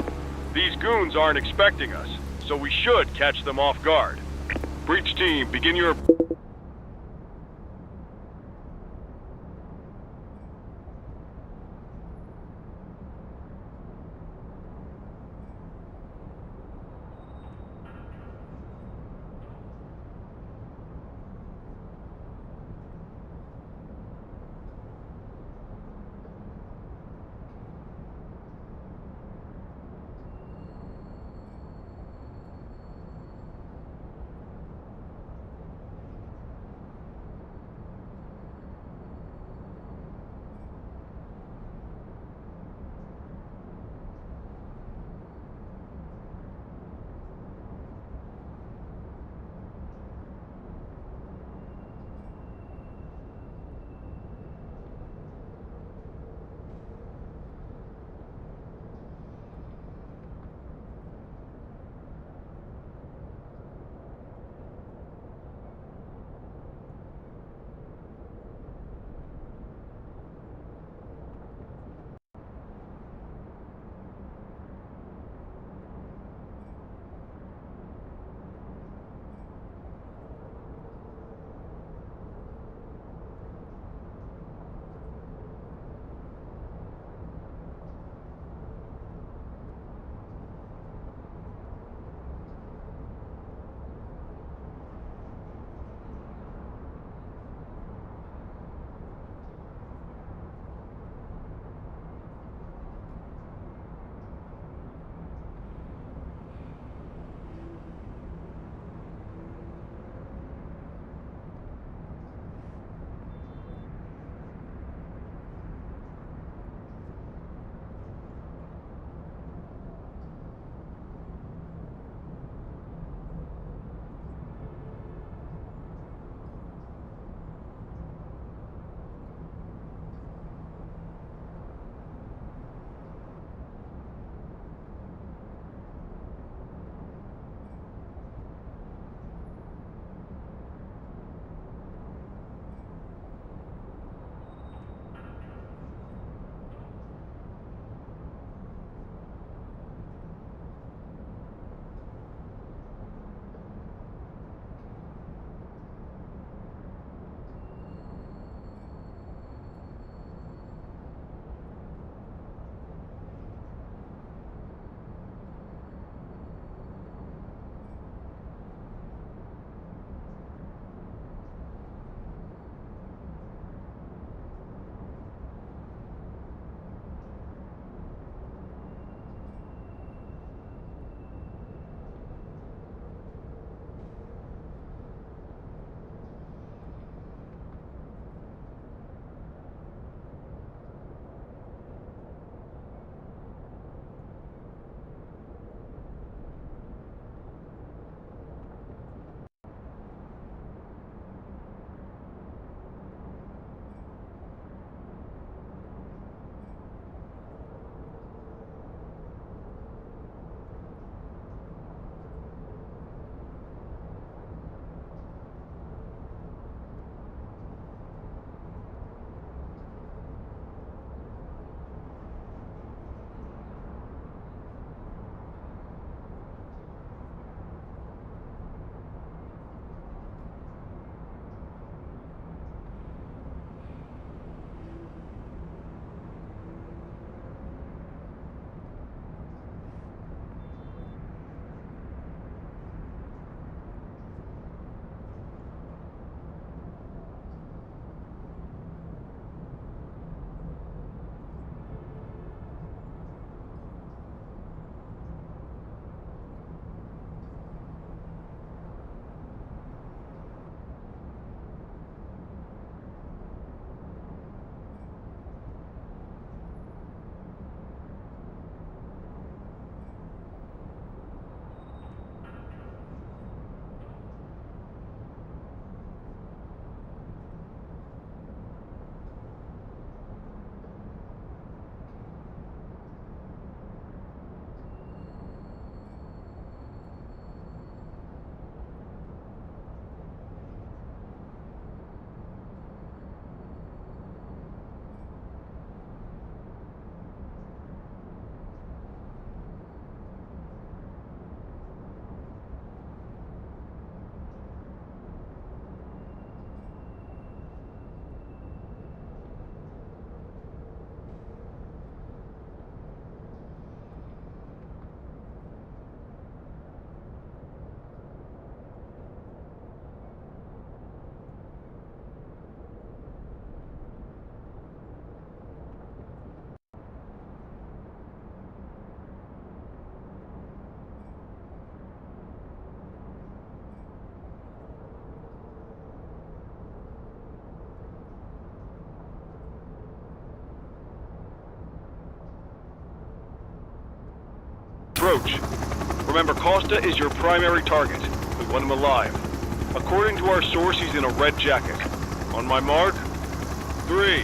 These goons aren't expecting us, so we should catch them off guard. Breach team, begin your... approach. Remember, Costa is your primary target. We want him alive. According to our source, he's in a red jacket. On my mark, 3,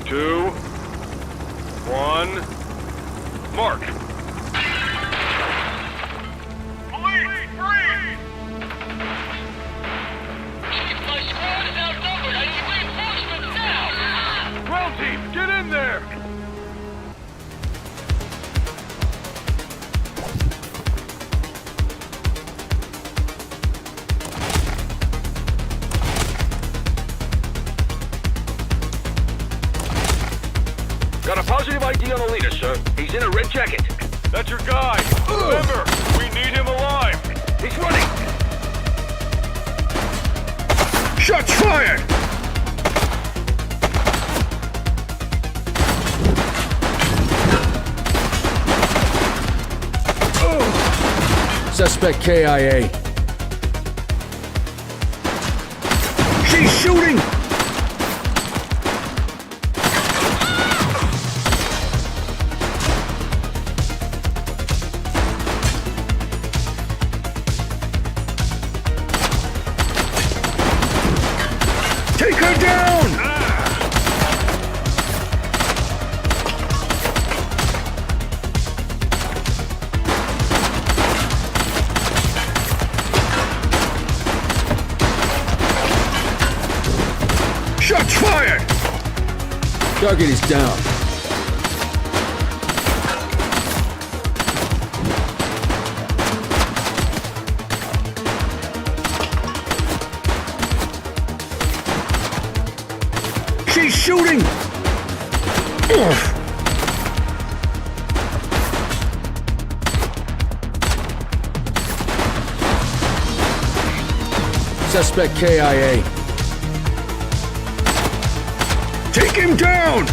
2, 1, mark. Police, freeze! My squad is outnumbered. I need reinforcements now! Ground team, get in there! Got a positive ID on the leader, sir. He's in a red jacket. That's your guy. Remember, we need him alive. He's running. Shots fired! Suspect KIA. She's shooting! Take her down! Shots fired! Target is down. She's shooting! Ugh. Suspect KIA. Take him down!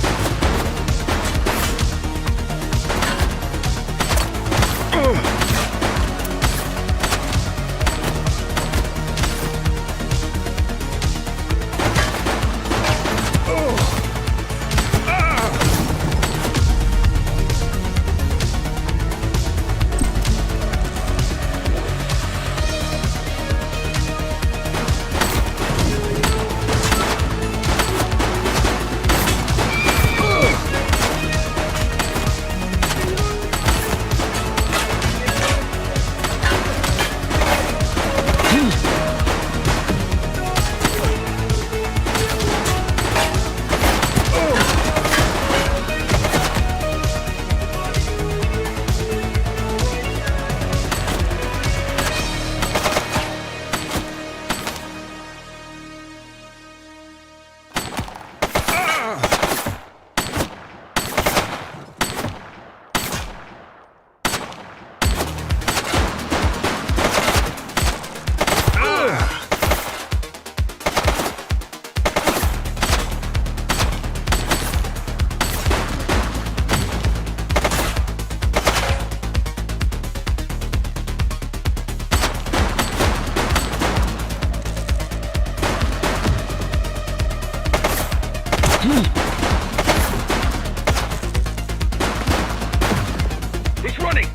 He's running.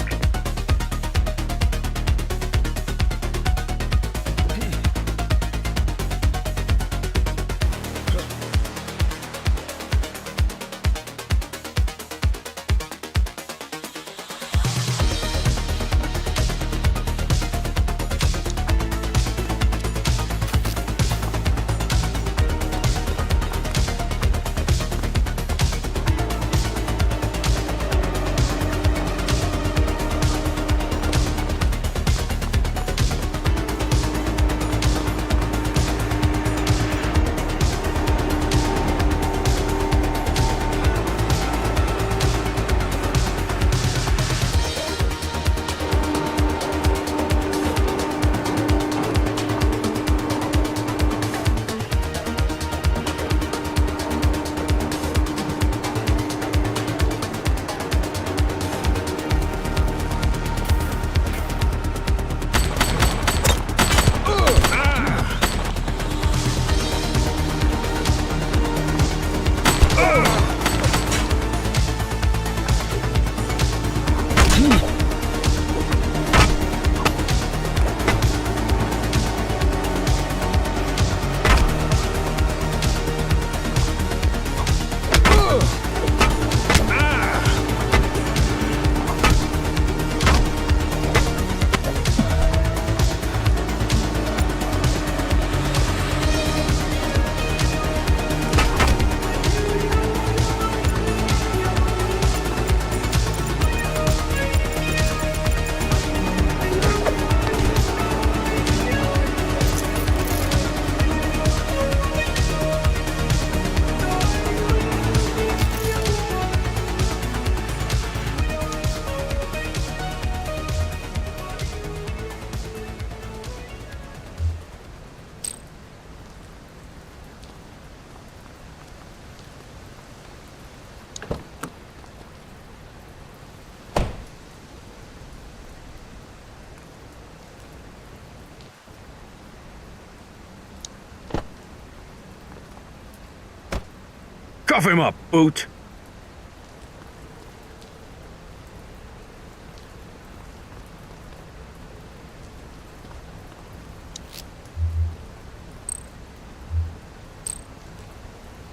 Cuff him up, boot!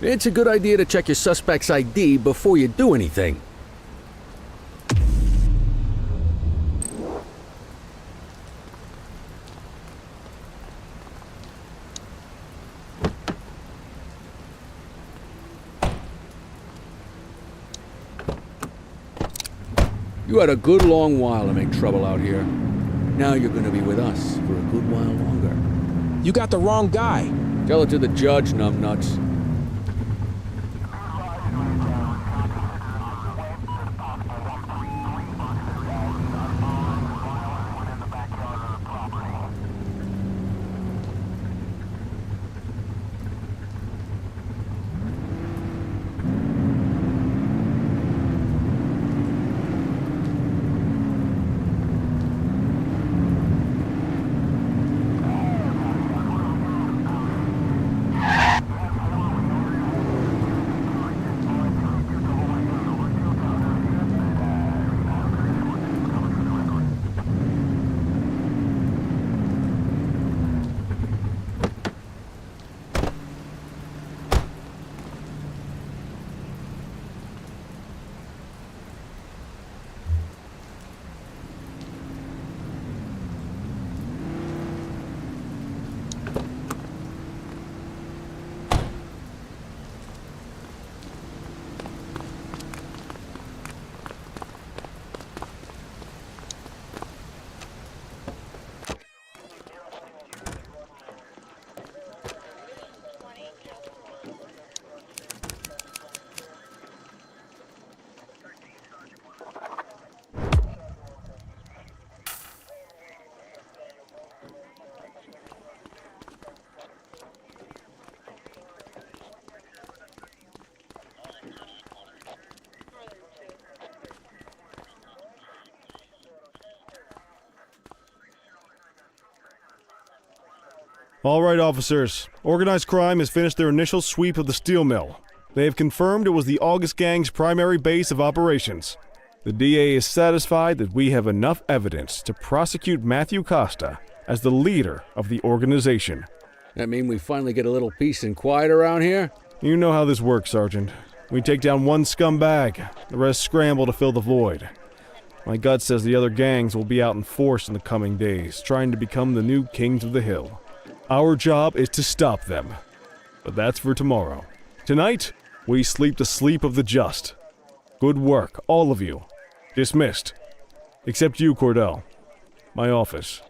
It's a good idea to check your suspect's ID before you do anything. You had a good long while to make trouble out here. Now you're gonna be with us for a good while longer. You got the wrong guy. Tell it to the judge, numbnuts. All right, officers. Organized crime has finished their initial sweep of the steel mill. They have confirmed it was the August Gang's primary base of operations. The DA is satisfied that we have enough evidence to prosecute Matthew Costa as the leader of the organization. That mean we finally get a little peace and quiet around here? You know how this works, Sergeant. We take down one scumbag, the rest scramble to fill the void. My gut says the other gangs will be out in force in the coming days, trying to become the new kings of the hill. Our job is to stop them. But that's for tomorrow. Tonight, we sleep the sleep of the just. Good work, all of you. Dismissed. Except you, Cordell. My office.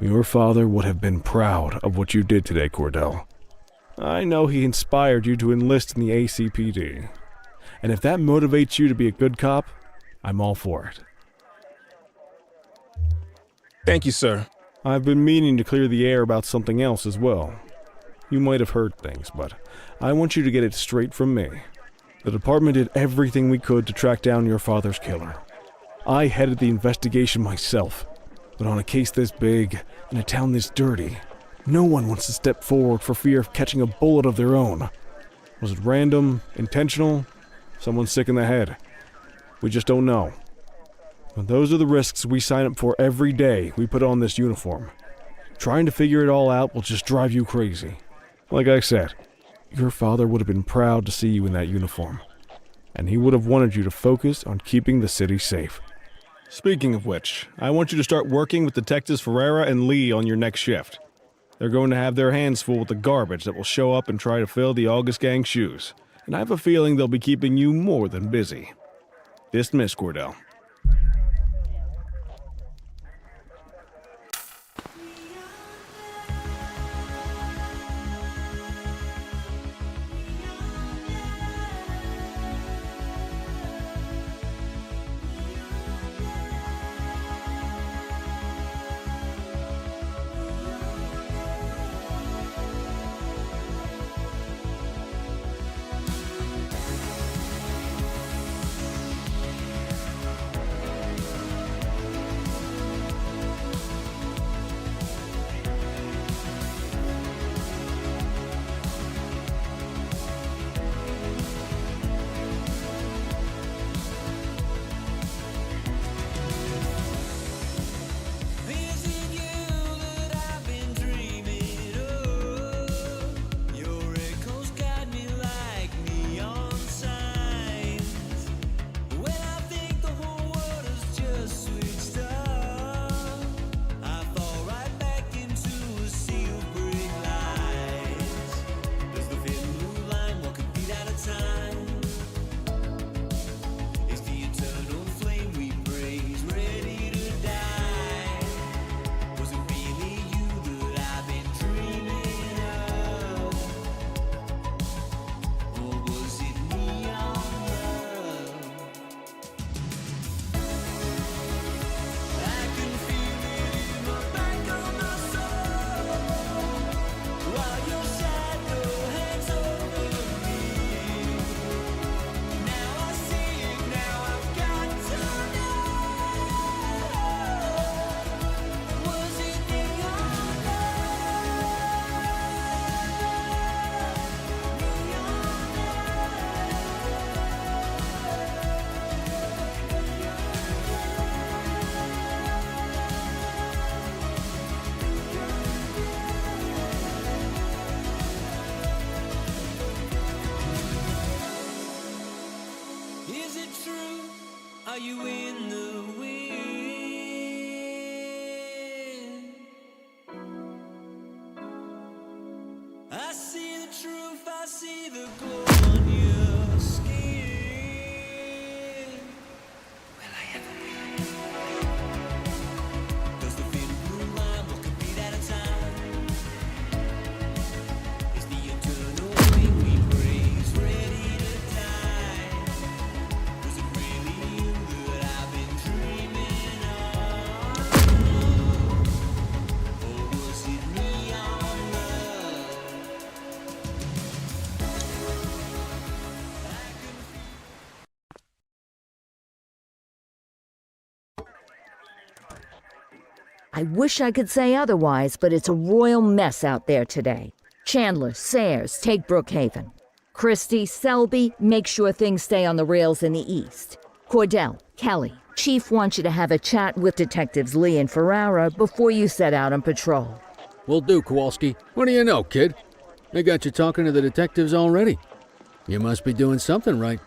Your father would have been proud of what you did today, Cordell. I know he inspired you to enlist in the ACPD. And if that motivates you to be a good cop, I'm all for it. Thank you, sir. I've been meaning to clear the air about something else as well. You might have heard things, but I want you to get it straight from me. The department did everything we could to track down your father's killer. I headed the investigation myself, but on a case this big, in a town this dirty, no one wants to step forward for fear of catching a bullet of their own. Was it random, intentional? Someone sick in the head. We just don't know. But those are the risks we sign up for every day we put on this uniform. Trying to figure it all out will just drive you crazy. Like I said, your father would have been proud to see you in that uniform. And he would have wanted you to focus on keeping the city safe. Speaking of which, I want you to start working with Detectives Ferreira and Lee on your next shift. They're going to have their hands full with the garbage that will show up and try to fill the August Gang's shoes. And I have a feeling they'll be keeping you more than busy. Dismiss, Cordell. Are you in the wind? I see the truth, I see the glow on your skin. Will I ever win? Does the feeling rule mine? What could be that a time? Is the eternal thing we praise ready to die? Was it really you that I've been dreaming of? Or was it neon love? I wish I could say otherwise, but it's a royal mess out there today. Chandler, Sayers, take Brookhaven. Christie, Selby, make sure things stay on the rails in the east. Cordell, Kelly, Chief wants you to have a chat with Detectives Lee and Ferrara before you set out on patrol. Will do, Kowalski. What do you know, kid? They got you talking to the detectives already. You must be doing something right.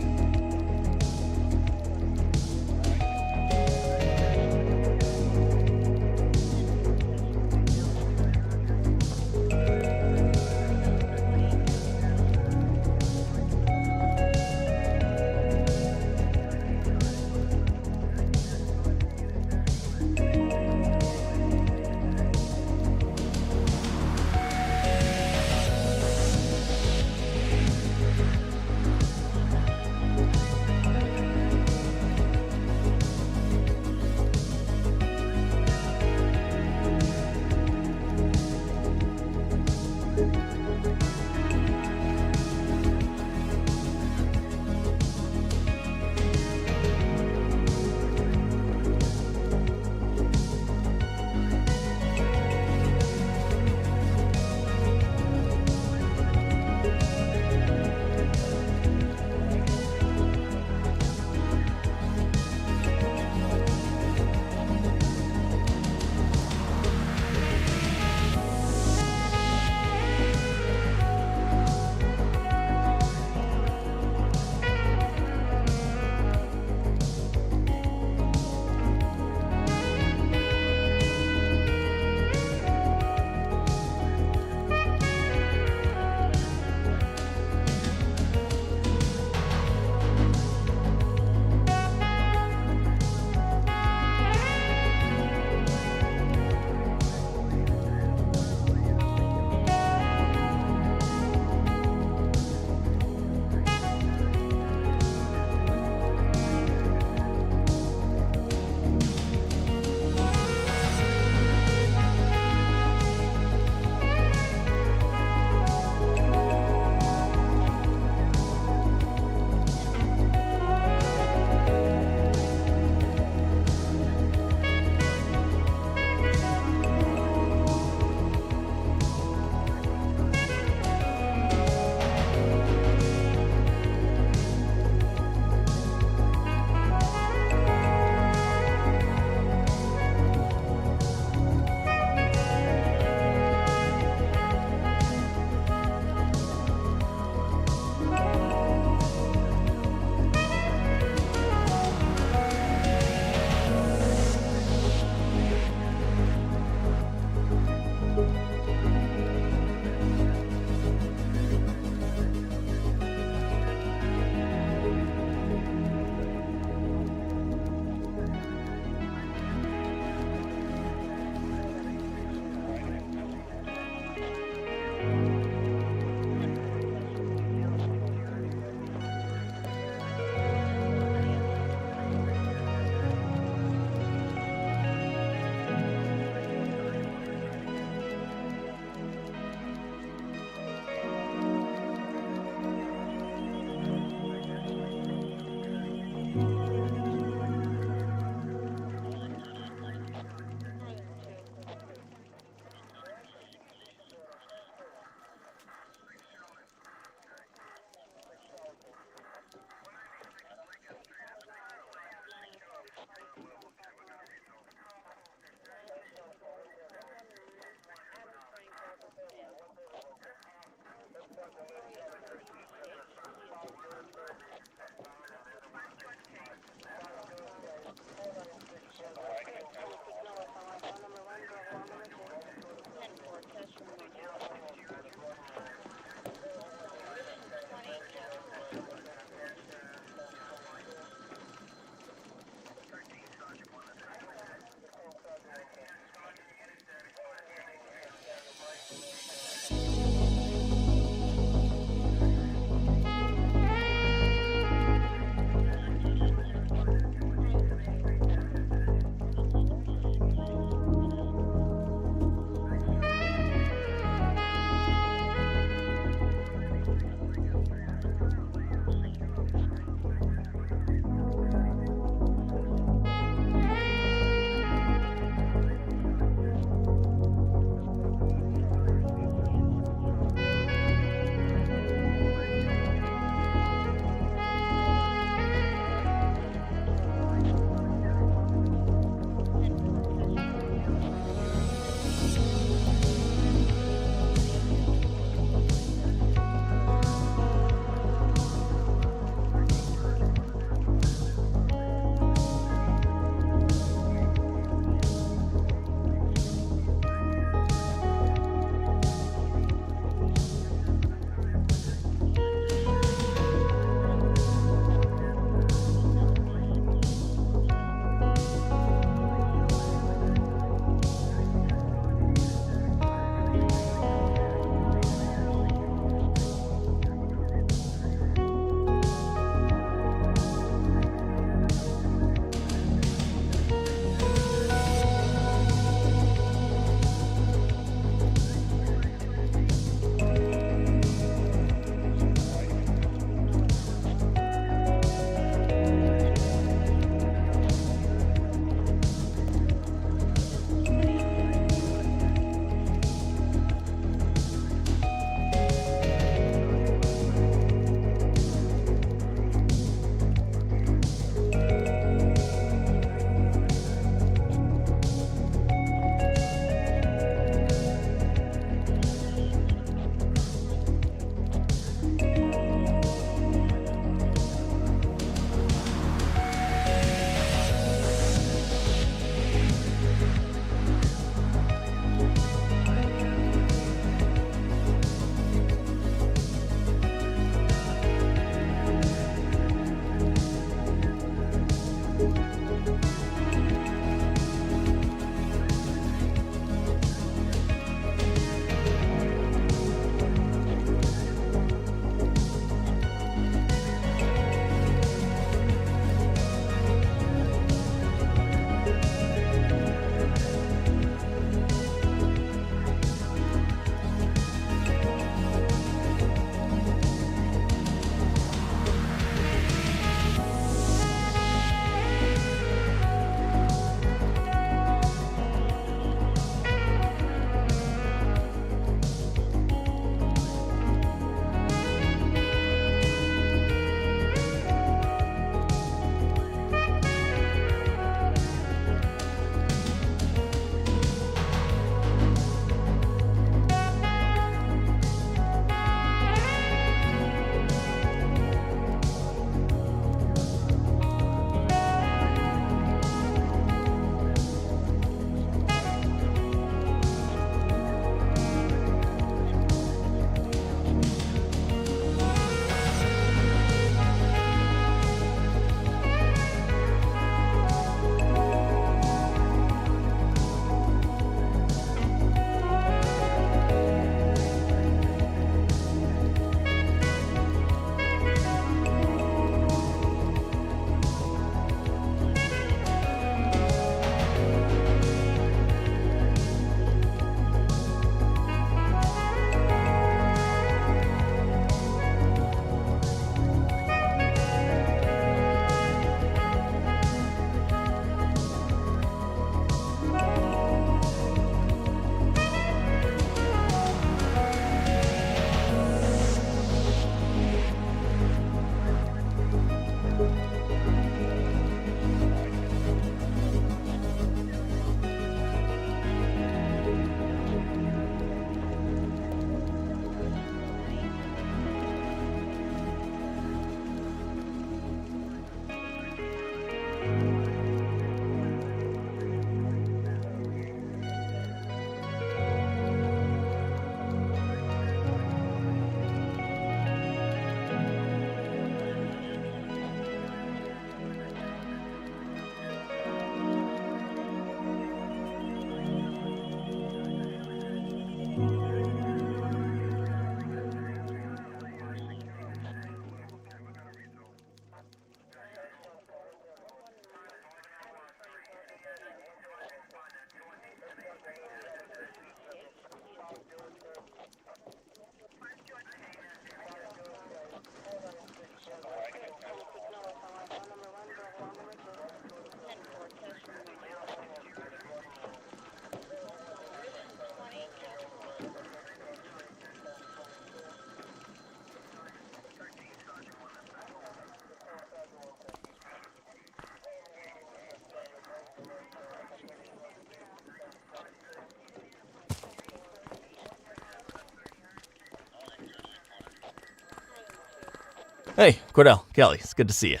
Hey, Cordell, Kelly, it's good to see you.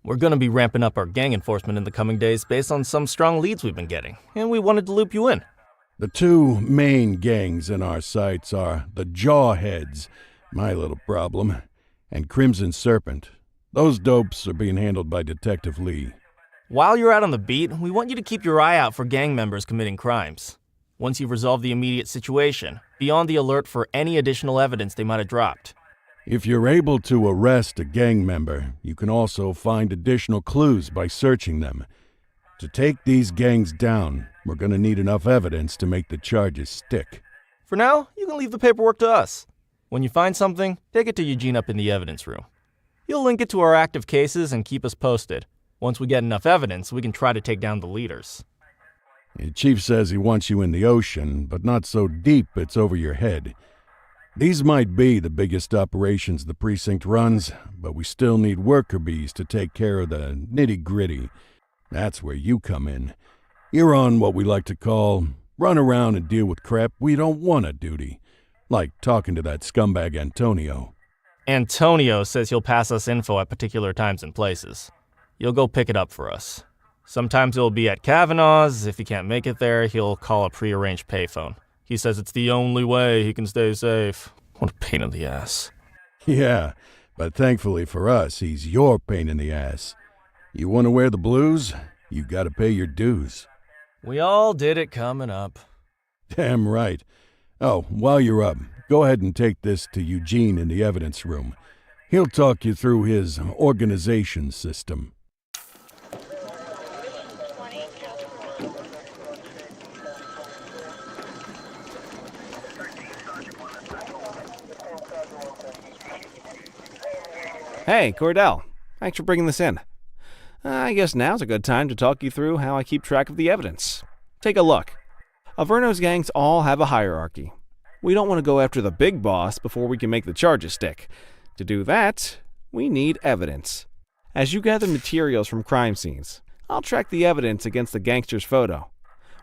We're gonna be ramping up our gang enforcement in the coming days based on some strong leads we've been getting, and we wanted to loop you in. The two main gangs in our sights are the Jawheads, my little problem, and Crimson Serpent. Those dopes are being handled by Detective Lee. While you're out on the beat, we want you to keep your eye out for gang members committing crimes. Once you've resolved the immediate situation, be on the alert for any additional evidence they might have dropped. If you're able to arrest a gang member, you can also find additional clues by searching them. To take these gangs down, we're gonna need enough evidence to make the charges stick. For now, you can leave the paperwork to us. When you find something, take it to Eugene up in the evidence room. He'll link it to our active cases and keep us posted. Once we get enough evidence, we can try to take down the leaders. The chief says he wants you in the ocean, but not so deep it's over your head. These might be the biggest operations the precinct runs, but we still need worker bees to take care of the nitty-gritty. That's where you come in. You're on what we like to call run around and deal with crap we don't want to duty, like talking to that scumbag Antonio. Antonio says he'll pass us info at particular times and places. You'll go pick it up for us. Sometimes it'll be at Kavanaugh's. If he can't make it there, he'll call a prearranged payphone. He says it's the only way he can stay safe. What a pain in the ass. Yeah, but thankfully for us, he's your pain in the ass. You want to wear the blues? You gotta pay your dues. We all did it coming up. Damn right. Oh, while you're up, go ahead and take this to Eugene in the evidence room. He'll talk you through his organization system. Hey, Cordell. Thanks for bringing this in. I guess now's a good time to talk you through how I keep track of the evidence. Take a look. Averno's gangs all have a hierarchy. We don't want to go after the big boss before we can make the charges stick. To do that, we need evidence. As you gather materials from crime scenes, I'll track the evidence against the gangster's photo.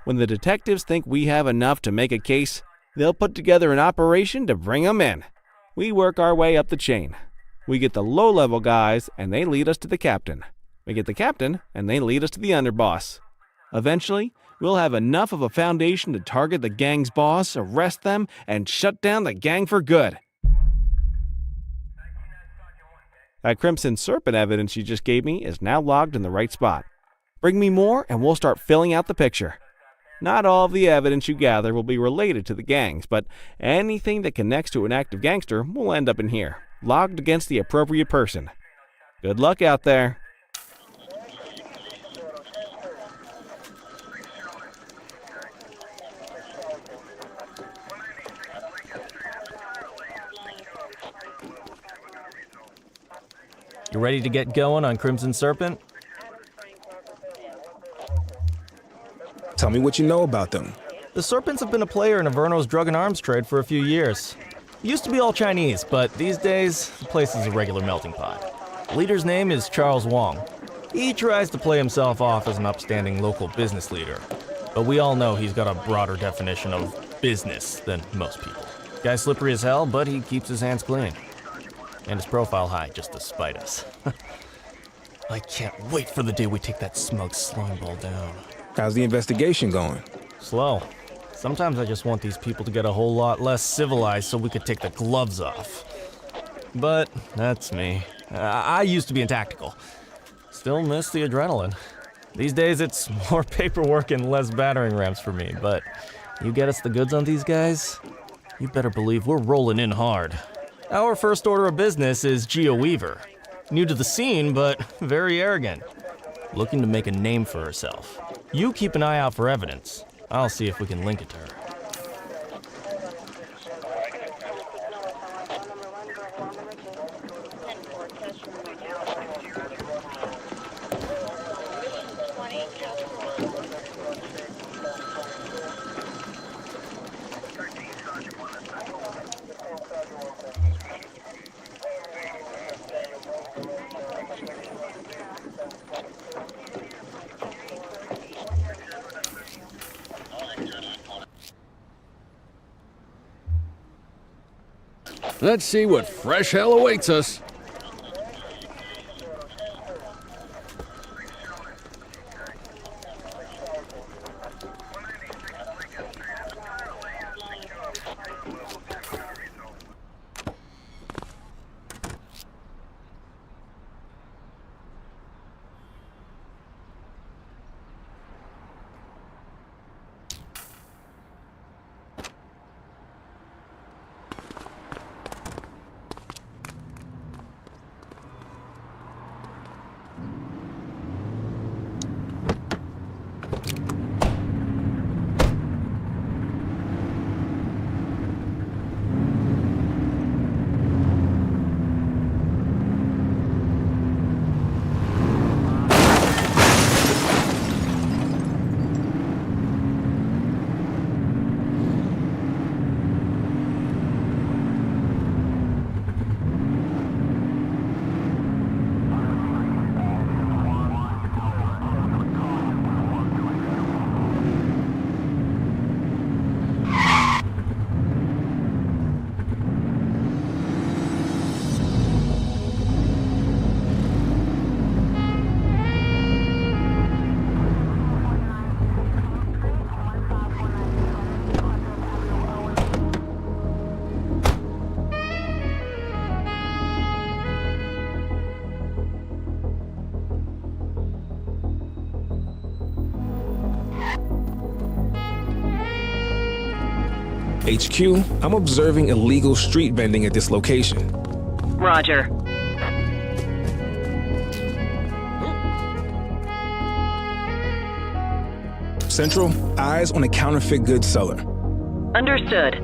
When the detectives think we have enough to make a case, they'll put together an operation to bring 'em in. We work our way up the chain. We get the low-level guys, and they lead us to the captain. We get the captain, and they lead us to the underboss. Eventually, we'll have enough of a foundation to target the gang's boss, arrest them, and shut down the gang for good. That Crimson Serpent evidence you just gave me is now logged in the right spot. Bring me more, and we'll start filling out the picture. Not all of the evidence you gather will be related to the gangs, but anything that connects to an active gangster will end up in here, logged against the appropriate person. Good luck out there. You ready to get going on Crimson Serpent? Tell me what you know about them. The Serpents have been a player in Averno's drug and arms trade for a few years. It used to be all Chinese, but these days, the place is a regular melting pot. The leader's name is Charles Wong. He tries to play himself off as an upstanding local business leader, but we all know he's got a broader definition of business than most people. Guy's slippery as hell, but he keeps his hands clean. And his profile high, just to spite us. I can't wait for the day we take that smug slime ball down. How's the investigation going? Slow. Sometimes I just want these people to get a whole lot less civilized so we could take the gloves off. But that's me. I used to be in tactical. Still miss the adrenaline. These days it's more paperwork and less battering rams for me, but you get us the goods on these guys, you better believe we're rolling in hard. Our first order of business is Geo Weaver. New to the scene, but very arrogant. Looking to make a name for herself. You keep an eye out for evidence. I'll see if we can link it to her. Let's see what fresh hell awaits us. HQ, I'm observing illegal street vending at this location. Roger. Central, eyes on a counterfeit goods seller. Understood.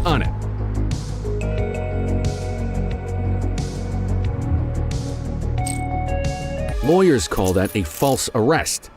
On it. Lawyers call that a false arrest.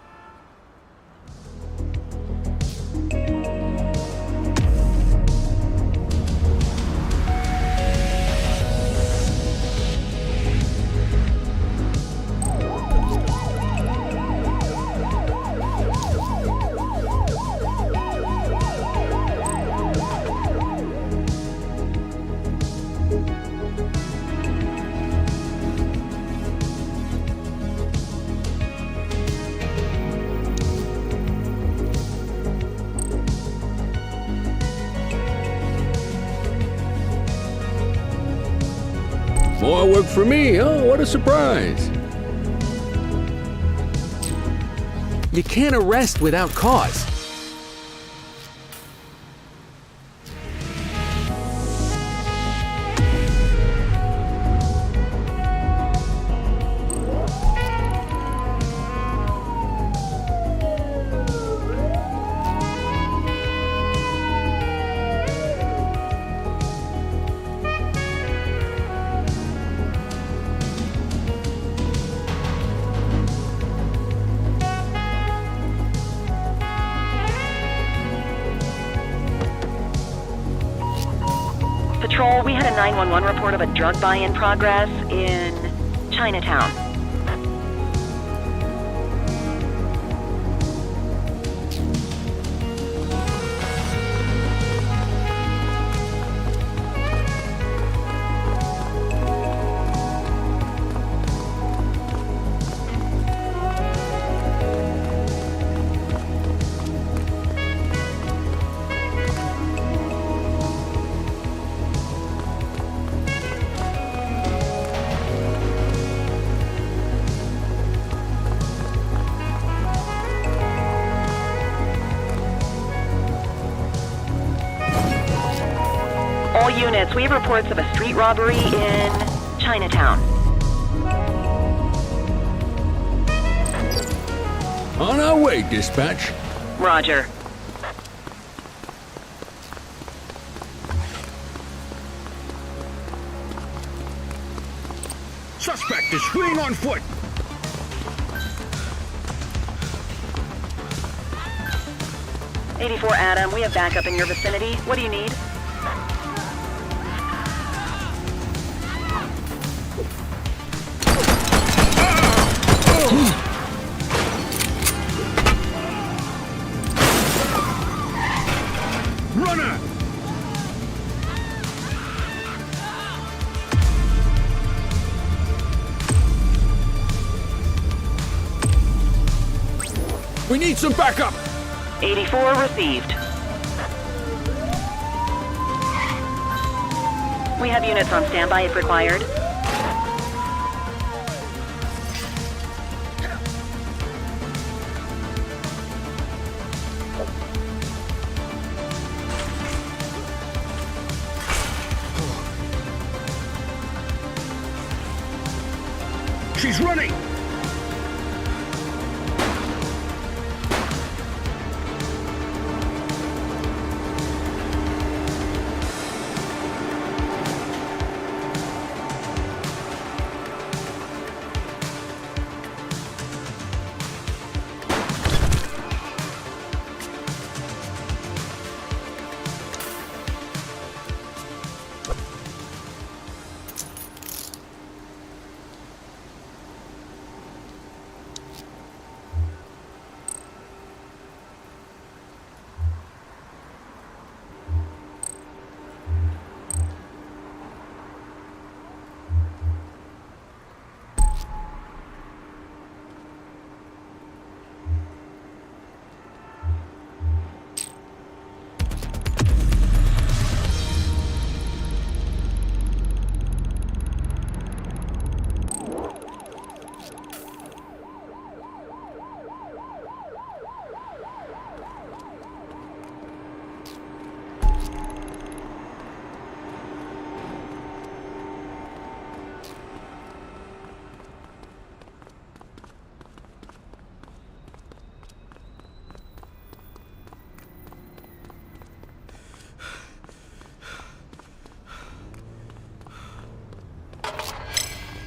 More work for me, oh, what a surprise. You can't arrest without cause. Patrol, we had a 911 report of a drug buy in progress in Chinatown. All units, we have reports of a street robbery in Chinatown. On our way, dispatch. Roger. Suspect is fleeing on foot. '84 Adam, we have backup in your vicinity. What do you need? Runner! We need some backup. 84 received. We have units on standby if required. She's running!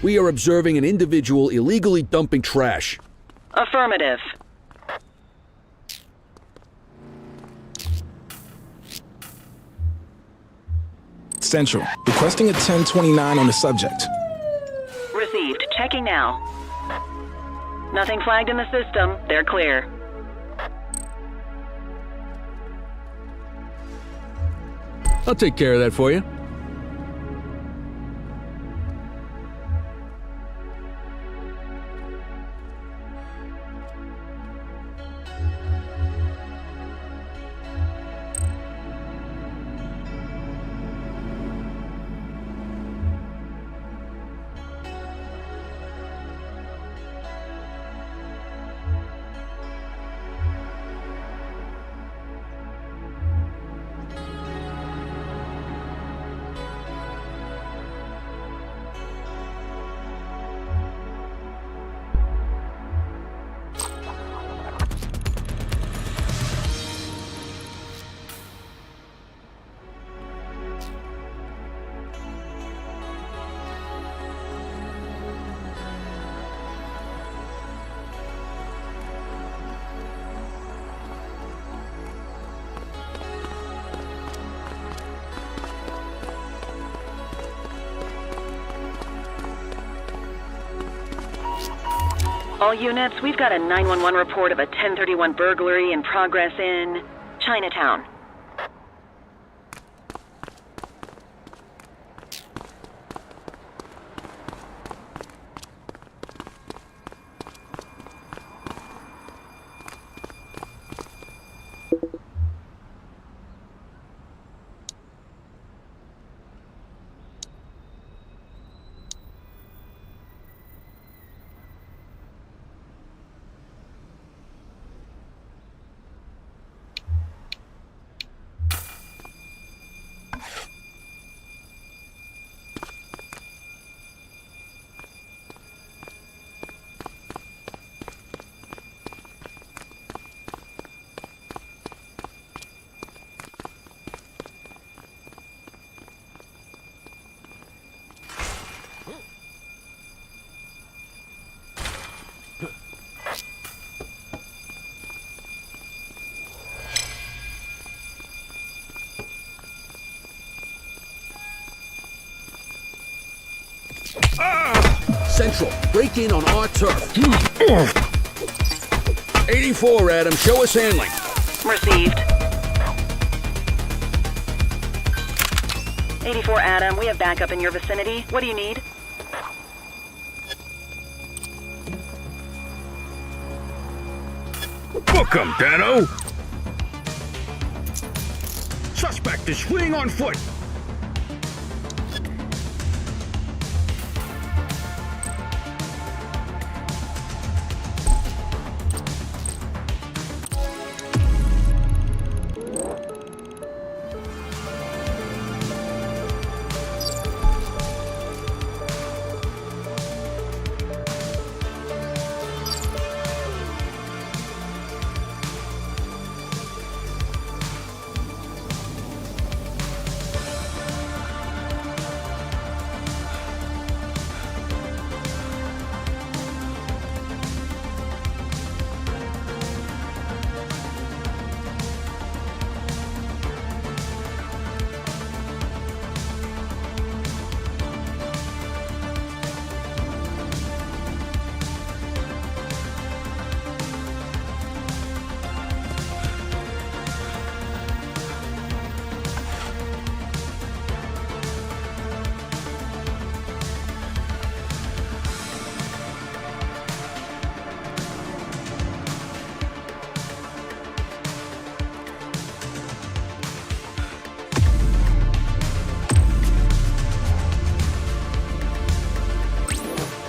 We are observing an individual illegally dumping trash. Affirmative. Central. Requesting a 1029 on the subject. Received. Checking now. Nothing flagged in the system. They're clear. I'll take care of that for you. All units, we've got a 911 report of a 1031 burglary in progress in Chinatown. Central, break in on our turf. 84, Adam, show us handling. Received. 84 Adam, we have backup in your vicinity. What do you need? Book 'em, Dano! Suspect is fleeing on foot!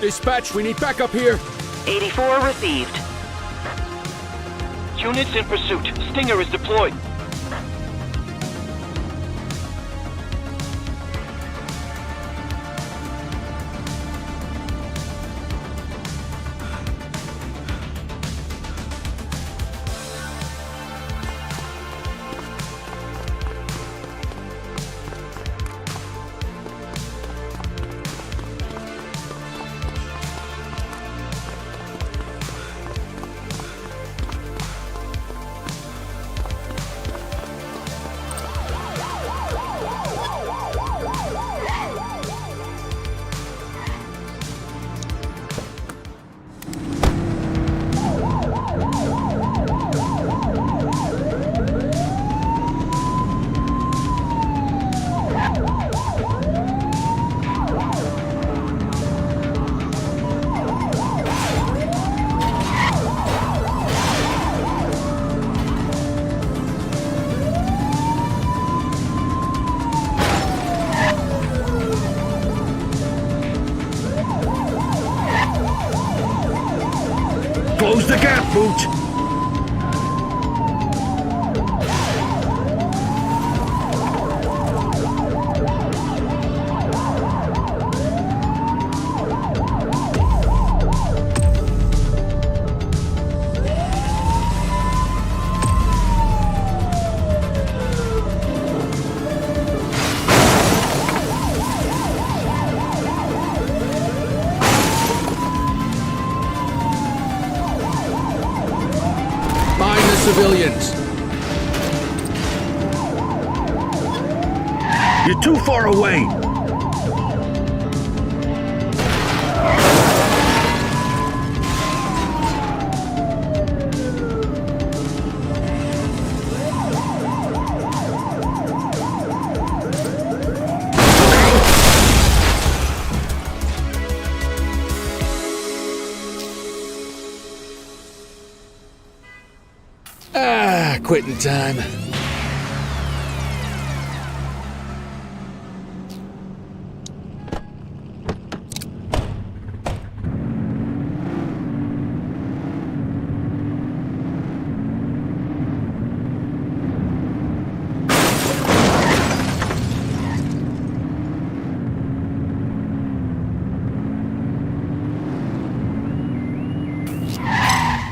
Dispatch, we need backup here. 84 received. Units in pursuit. Stinger is deployed. Close the gap, Boot! Civilians. You're too far away. Quitting time.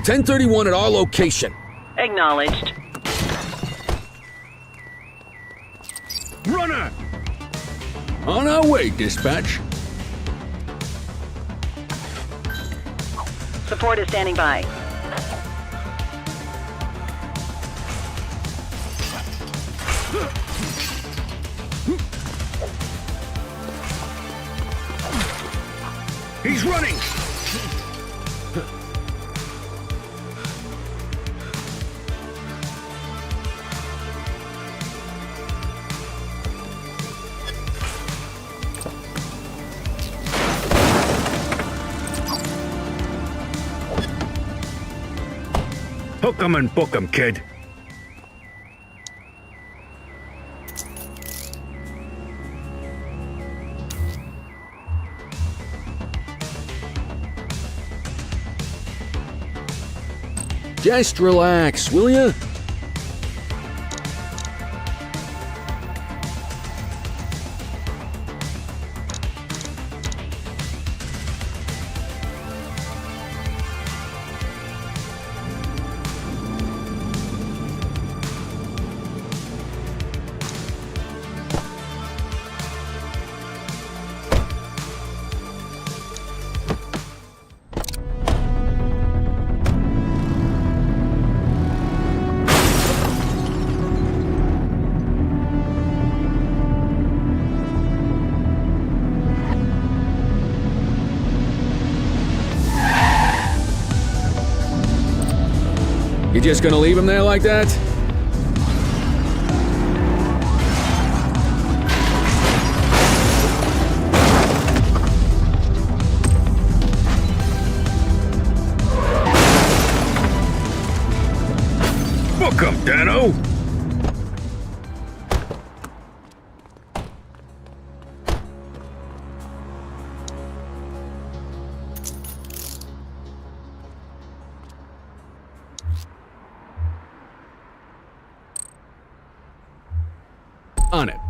.1031 at our location. Acknowledged. Runner! On our way, dispatch. Support is standing by. He's running! Hook 'em and book 'em, kid. Just relax, will ya? You just gonna leave him there like that? Book 'em, Dano! On it.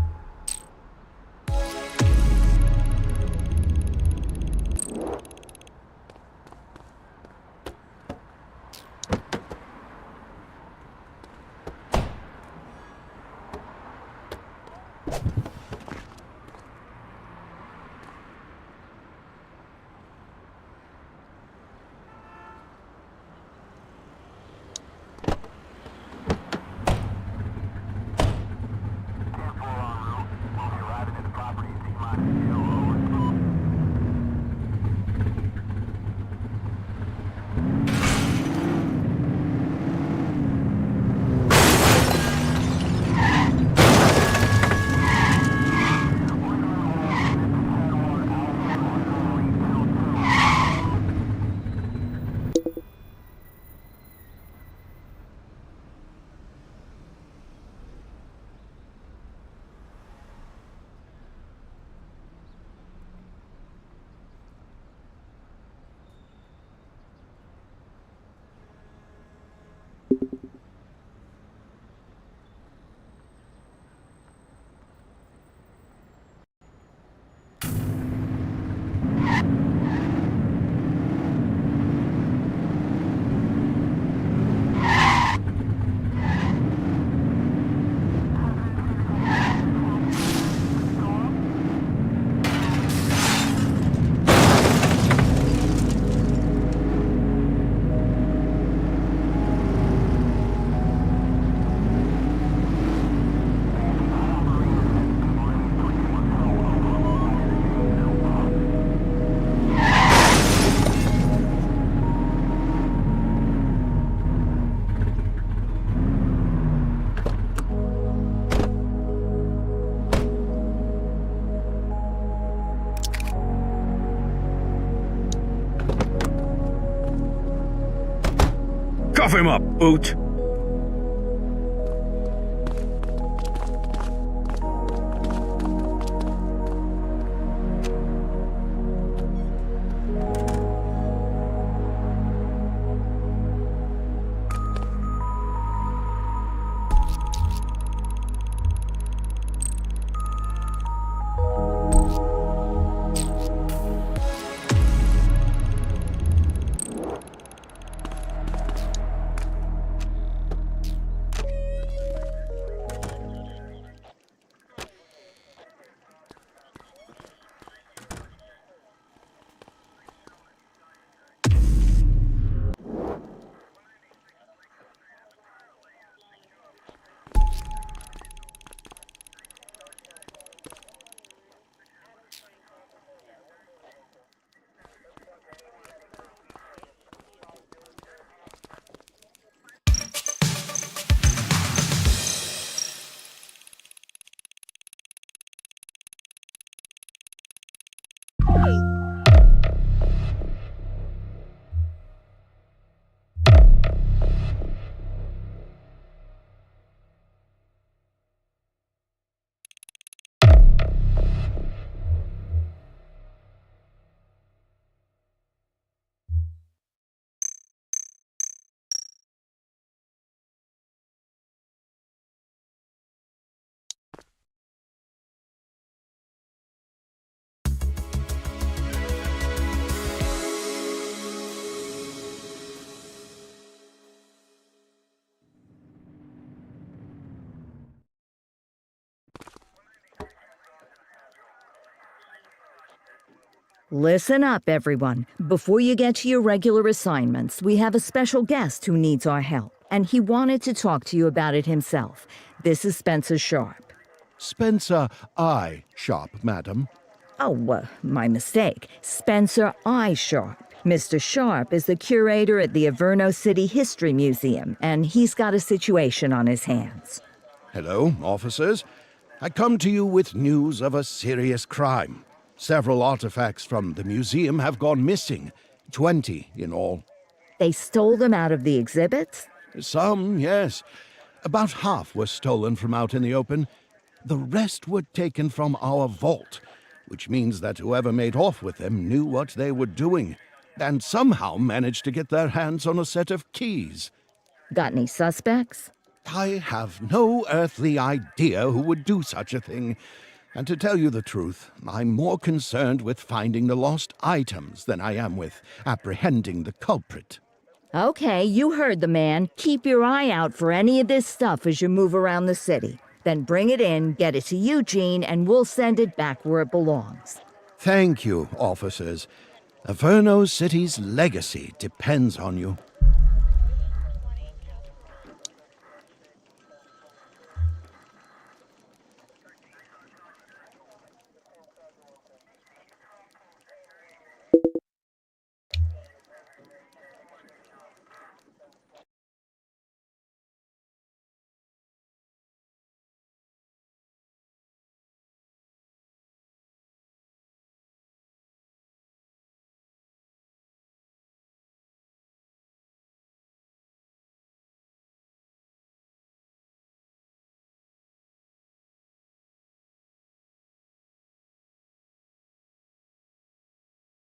Cuff him up, Boot! Listen up, everyone. Before you get to your regular assignments, we have a special guest who needs our help, and he wanted to talk to you about it himself. This is Spencer Sharp. Spencer I. Sharp, madam. Oh, my mistake. Spencer I. Sharp. Mr. Sharp is the curator at the Averno City History Museum, and he's got a situation on his hands. Hello, officers. I come to you with news of a serious crime. Several artifacts from the museum have gone missing, 20 in all. They stole them out of the exhibits? Some, yes. About half were stolen from out in the open. The rest were taken from our vault, which means that whoever made off with them knew what they were doing, and somehow managed to get their hands on a set of keys. Got any suspects? I have no earthly idea who would do such a thing. And to tell you the truth, I'm more concerned with finding the lost items than I am with apprehending the culprit. Okay, you heard the man. Keep your eye out for any of this stuff as you move around the city. Then bring it in, get it to Eugene, and we'll send it back where it belongs. Thank you, officers. Averno City's legacy depends on you.